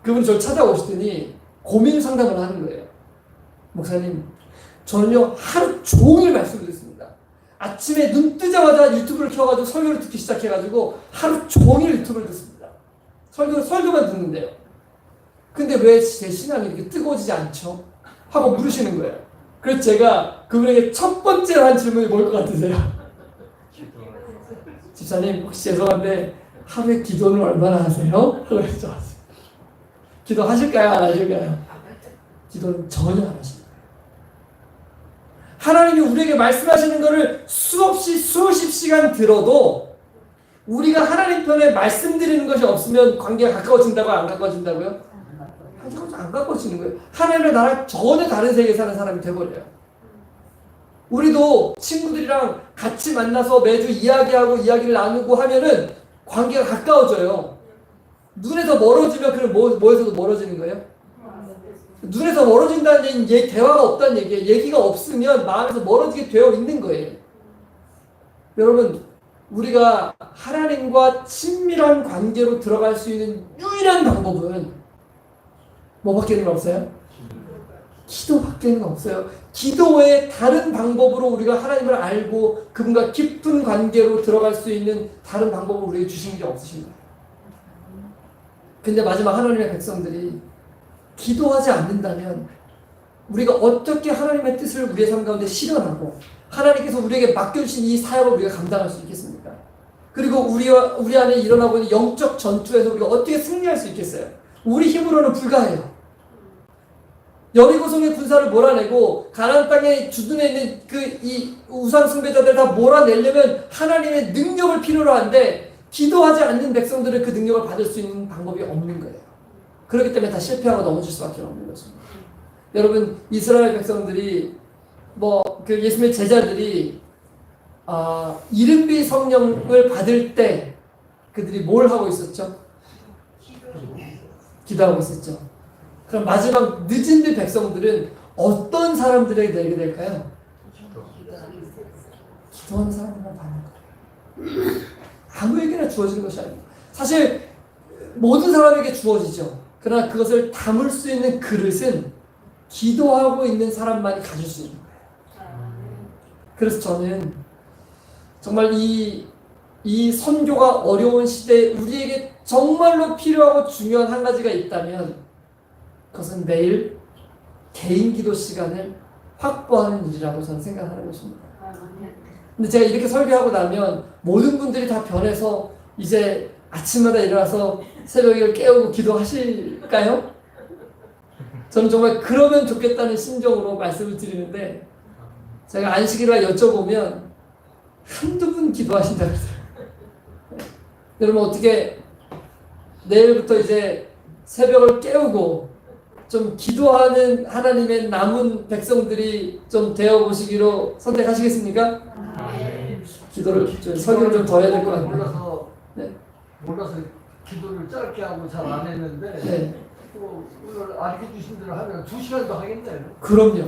그분이 저를 찾아오시더니 고민 상담을 하는 거예요. 목사님, 저는요 하루 종일 말씀을 듣습니다. 아침에 눈 뜨자마자 유튜브를 켜가지고 설교를 듣기 시작해가지고 하루 종일 유튜브를 듣습니다. 설교만 듣는데요. 근데 왜 제 신앙이 이렇게 뜨거워지지 않죠? 하고 물으시는 거예요. 그래서 제가 그분에게 첫 번째로 한 질문이 뭘 것 같으세요? 집사님, 혹시 죄송한데 하루에 기도는 얼마나 하세요? 그래서 기도하실까요? 안 하실까요? 기도는 전혀 안 하십니다. 하나님이 우리에게 말씀하시는 것을 수십 시간 들어도 우리가 하나님 편에 말씀드리는 것이 없으면 관계가 가까워진다고요? 안 가까워진다고요? 안 가까워지는 거예요. 하나님의 나라 전혀 다른 세계에 사는 사람이 돼버려요. 우리도 친구들이랑 같이 만나서 매주 이야기하고 이야기를 나누고 하면은 관계가 가까워져요. 눈에서 멀어지면 그럼 뭐에서도 멀어지는 거예요? 눈에서 멀어진다는 얘기, 대화가 없다는 얘기예요. 얘기가 없으면 마음에서 멀어지게 되어 있는 거예요. 여러분, 우리가 하나님과 친밀한 관계로 들어갈 수 있는 유일한 방법은 뭐밖에는 없어요? 기도밖에는 없어요. 기도 외에 다른 방법으로 우리가 하나님을 알고 그분과 깊은 관계로 들어갈 수 있는 다른 방법을 우리에게 주신 게 없으신 거예요. 근데 마지막 하나님의 백성들이 기도하지 않는다면 우리가 어떻게 하나님의 뜻을 우리의 삶 가운데 실현하고 하나님께서 우리에게 맡겨주신 이 사역을 우리가 감당할 수 있겠습니까? 그리고 우리 안에 일어나고 있는 영적 전투에서 우리가 어떻게 승리할 수 있겠어요? 우리 힘으로는 불가해요. 여리고성의 군사를 몰아내고 가나안 땅에 주둔해 있는 이 우상 숭배자들 다 몰아내려면 하나님의 능력을 필요로 한데 기도하지 않는 백성들은 그 능력을 받을 수 있는 방법이 없는 거예요. 그렇기 때문에 다 실패하고 넘어질 수밖에 없는 것입니다. 여러분, 이스라엘 백성들이 예수님의 제자들이 이른비 성령을 받을 때 그들이 뭘 하고 있었죠? 기도하고 있었죠. 그럼 마지막 늦은 비 백성들은 어떤 사람들에게 되게 될까요? 기도하는 사람들만 받는 거예요. 아무에게나 주어지는 것이 아니고 사실 모든 사람에게 주어지죠. 그러나 그것을 담을 수 있는 그릇은 기도하고 있는 사람만이 가질 수 있는 거예요. 그래서 저는 정말 이 선교가 어려운 시대에 우리에게 정말로 필요하고 중요한 한 가지가 있다면 그것은 매일 개인 기도 시간을 확보하는 일이라고 저는 생각하는 것입니다. 근데 제가 이렇게 설교하고 나면 모든 분들이 다 변해서 이제 아침마다 일어나서 새벽을 깨우고 기도하실까요? 저는 정말 그러면 좋겠다는 심정으로 말씀을 드리는데 제가 안식일날 여쭤보면 한두 분 기도하신다고 그러세요. 여러분 어떻게 내일부터 이제 새벽을 깨우고 좀 기도하는 하나님의 남은 백성들이 좀 되어보시기로 선택하시겠습니까? 기도를 설교를 좀 더 해야 될 것 같아요. 몰라서 기도를 짧게 하고 잘 안 했는데 오늘 알려 주신 대로 하면 2시간도 하겠네요. 그럼요.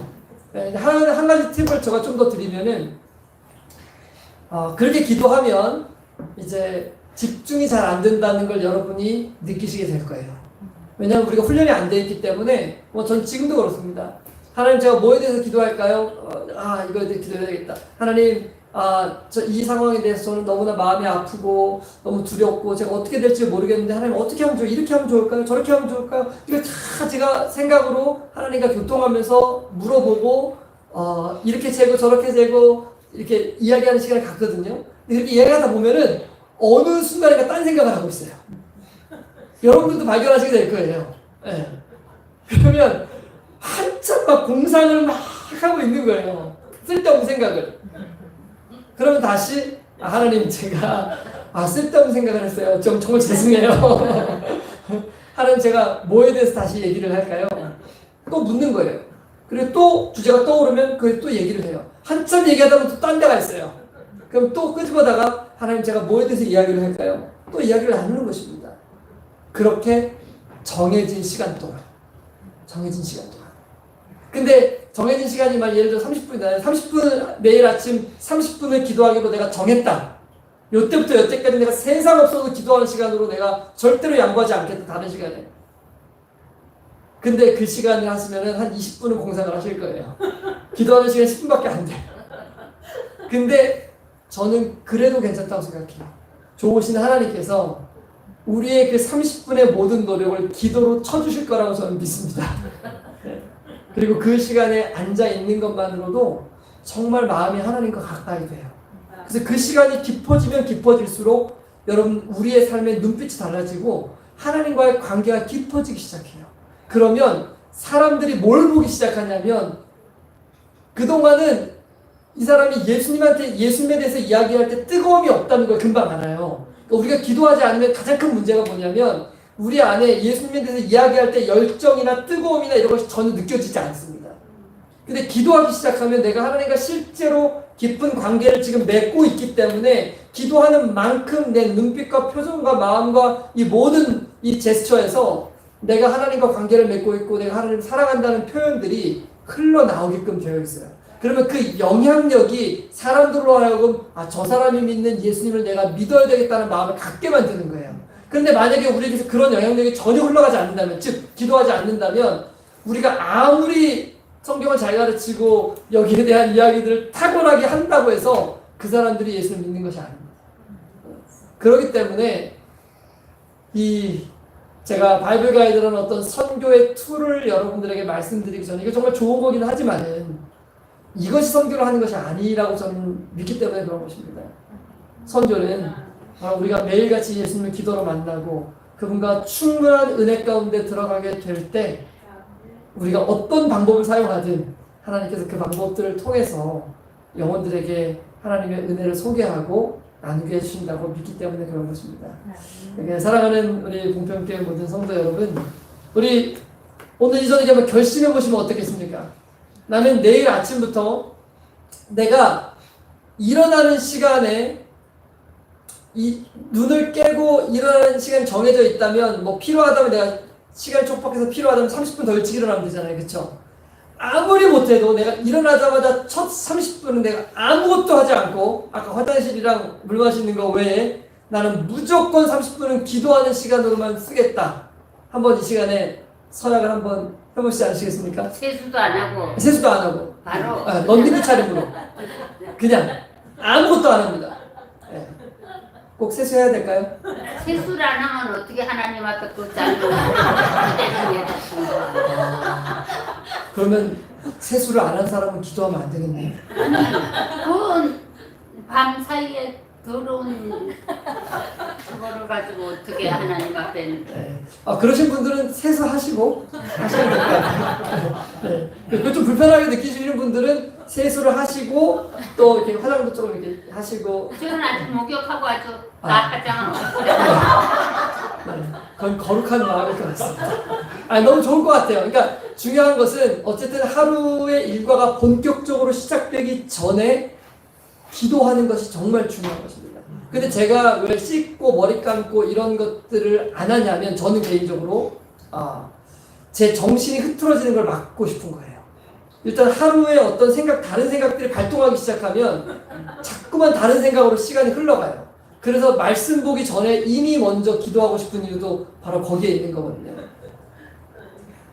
한 가지 팁을 제가 좀 더 드리면은 그렇게 기도하면 이제 집중이 잘 안 된다는 걸 여러분이 느끼시게 될 거예요. 왜냐하면 우리가 훈련이 안 돼 있기 때문에 전 지금도 그렇습니다. 하나님, 제가 뭐에 대해서 기도할까요? 이거에 대해 기도해야 되겠다. 하나님, 이 상황에 대해서 저는 너무나 마음이 아프고 너무 두렵고 제가 어떻게 될지 모르겠는데 하나님 어떻게 하면 좋을까요? 이렇게 하면 좋을까요? 저렇게 하면 좋을까요? 이거 다 제가 생각으로 하나님과 교통하면서 물어보고 이렇게 재고 저렇게 재고 이렇게 이야기하는 시간을 갖거든요. 근데 그렇게 이야기하다 보면은 어느 순간인가 딴 생각을 하고 있어요. 여러분들도 발견하시게 될 거예요. 네. 그러면 한참 막 공상을 막 하고 있는 거예요. 쓸데없는 생각을. 그러면 다시 하나님, 제가 쓸데없는 생각을 했어요. 정말 죄송해요. 하나님 제가 뭐에 대해서 다시 얘기를 할까요? 또 묻는 거예요. 그리고 또 주제가 떠오르면 그걸 또 얘기를 해요. 한참 얘기하다 보면 또 딴 데가 있어요. 그럼 또 끄집어다가 하나님 제가 뭐에 대해서 이야기를 할까요? 또 이야기를 나누는 것입니다. 그렇게 정해진 시간 동안. 근데 정해진 시간이 막 예를 들어 30분이다. 30분 매일 아침 30분을 기도하기로 내가 정했다. 요때부터 여태까지 내가 세상 없어도 기도하는 시간으로 내가 절대로 양보하지 않겠다. 다른 시간에. 근데 그 시간을 하시면은 한 20분은 공상을 하실 거예요. 기도하는 시간 10분밖에 안 돼요. 근데 저는 그래도 괜찮다고 생각해요. 좋으신 하나님께서 우리의 그 30분의 모든 노력을 기도로 쳐주실 거라고 저는 믿습니다. 그리고 그 시간에 앉아 있는 것만으로도 정말 마음이 하나님과 가까이 돼요. 그래서 그 시간이 깊어지면 깊어질수록 여러분 우리의 삶의 눈빛이 달라지고 하나님과의 관계가 깊어지기 시작해요. 그러면 사람들이 뭘 보기 시작하냐면 그동안은 이 사람이 예수님에 대해서 이야기할 때 뜨거움이 없다는 걸 금방 알아요. 그러니까 우리가 기도하지 않으면 가장 큰 문제가 뭐냐면 우리 안에 예수님에 대해서 이야기할 때 열정이나 뜨거움이나 이런 것이 전혀 느껴지지 않습니다. 근데 기도하기 시작하면 내가 하나님과 실제로 깊은 관계를 지금 맺고 있기 때문에 기도하는 만큼 내 눈빛과 표정과 마음과 이 모든 이 제스처에서 내가 하나님과 관계를 맺고 있고 내가 하나님을 사랑한다는 표현들이 흘러나오게끔 되어 있어요. 그러면 그 영향력이 사람들로 하여금 저 사람이 믿는 예수님을 내가 믿어야 되겠다는 마음을 갖게 만드는 거예요. 그런데 만약에 우리에게서 그런 영향력이 전혀 흘러가지 않는다면, 즉 기도하지 않는다면 우리가 아무리 성경을 잘 가르치고 여기에 대한 이야기들을 탁월하게 한다고 해서 그 사람들이 예수를 믿는 것이 아닙니다. 그렇기 때문에 제가 바이블 가이드라는 어떤 선교의 툴을 여러분들에게 말씀드리기 전에 이게 정말 좋은 거긴 하지만은 이것이 선교를 하는 것이 아니라고 저는 믿기 때문에 그런 것입니다. 선교는 우리가 매일같이 예수님을 기도로 만나고 그분과 충분한 은혜 가운데 들어가게 될 때 우리가 어떤 방법을 사용하든 하나님께서 그 방법들을 통해서 영혼들에게 하나님의 은혜를 소개하고 나누게 해주신다고 믿기 때문에 그런 것입니다. 사랑하는 우리 공평교회 모든 성도 여러분, 우리 오늘 이 저녁에 한번 결심해 보시면 어떻겠습니까? 나는 내일 아침부터 내가 일어나는 시간에 이 눈을 깨고 일어나는 시간이 정해져 있다면 뭐 필요하다면 내가 시간이 촉박해서 필요하다면 30분 더 일찍 일어나면 되잖아요. 그렇죠? 아무리 못해도 내가 일어나자마자 첫 30분은 내가 아무것도 하지 않고 아까 화장실이랑 물 마시는 거 외에 나는 무조건 30분은 기도하는 시간으로만 쓰겠다. 한번 이 시간에 서약을 한번 해보시지 않으시겠습니까? 세수도 안 하고 세수도 안 하고 바로 런닝 차림으로 그냥 아무것도 안 합니다. 네. 꼭 세수해야 될까요? 세수를 안 하면 어떻게 하나님 앞에 또 잘못 그러면 세수를 안 한 사람은 기도하면 안 되겠네요. 그밤 사이에 더러운 그거를 가지고 어떻게 하나님 앞에 네. 그러신 분들은 세수하시고 하셔야 될 것 같아요. 네. 그걸 좀 불편하게 느끼시는 분들은 세수를 하시고 또 이렇게 화장도 조금 이렇게 하시고. 저는 아주 목욕하고 아주 화장을 네. 그건 거룩한 마음일 것 같습니다. 너무 좋을 것 같아요. 그러니까 중요한 것은 어쨌든 하루의 일과가 본격적으로 시작되기 전에 기도하는 것이 정말 중요한 것입니다. 근데 제가 왜 씻고 머리 감고 이런 것들을 안 하냐면 저는 개인적으로 제 정신이 흐트러지는 걸 막고 싶은 거예요. 일단 하루에 어떤 다른 생각들이 발동하기 시작하면 자꾸만 다른 생각으로 시간이 흘러가요. 그래서 말씀 보기 전에 이미 먼저 기도하고 싶은 이유도 바로 거기에 있는 거거든요.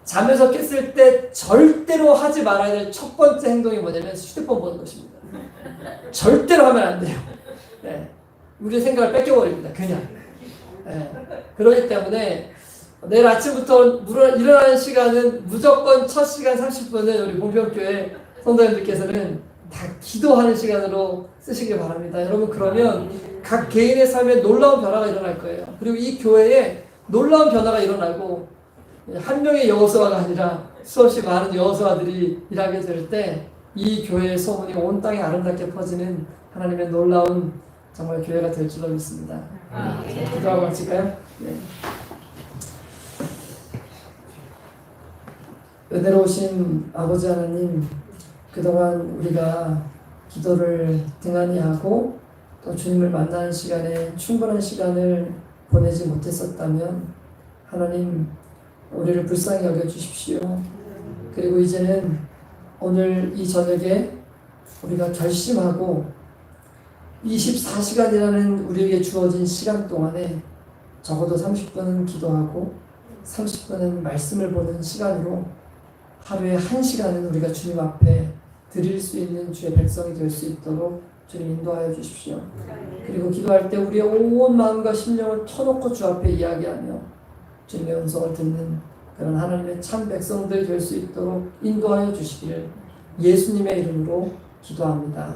잠에서 깼을 때 절대로 하지 말아야 될 첫 번째 행동이 뭐냐면 휴대폰 보는 것입니다. 절대로 하면 안 돼요. 네. 우리의 생각을 뺏겨버립니다. 그냥. 네. 그렇기 때문에 내일 아침부터 일어나는 시간은 무조건 첫 시간 30분은 우리 공평교회 성도님들께서는 다 기도하는 시간으로 쓰시길 바랍니다. 여러분 그러면 각 개인의 삶에 놀라운 변화가 일어날 거예요. 그리고 이 교회에 놀라운 변화가 일어나고 한 명의 여호수아가 아니라 수없이 많은 여호수아들이 일하게 될 때 이 교회의 소문이 온 땅에 아름답게 퍼지는 하나님의 놀라운 정말 교회가 될 줄로 믿습니다. 기도하고 마칠까요? 네. 은혜로우신 아버지 하나님, 그동안 우리가 기도를 등한히 하고 또 주님을 만나는 시간에 충분한 시간을 보내지 못했었다면 하나님 우리를 불쌍히 여겨주십시오. 그리고 이제는 오늘 이 저녁에 우리가 결심하고 24시간이라는 우리에게 주어진 시간 동안에 적어도 30분은 기도하고 30분은 말씀을 보는 시간으로 하루에 1시간은 우리가 주님 앞에 드릴 수 있는 주의 백성이 될 수 있도록 주님 인도하여 주십시오. 그리고 기도할 때 우리의 온 마음과 심령을 터놓고 주 앞에 이야기하며 주님의 음성을 듣는 그런 하나님의 참 백성들이 될 수 있도록 인도하여 주시기를 예수님의 이름으로 기도합니다.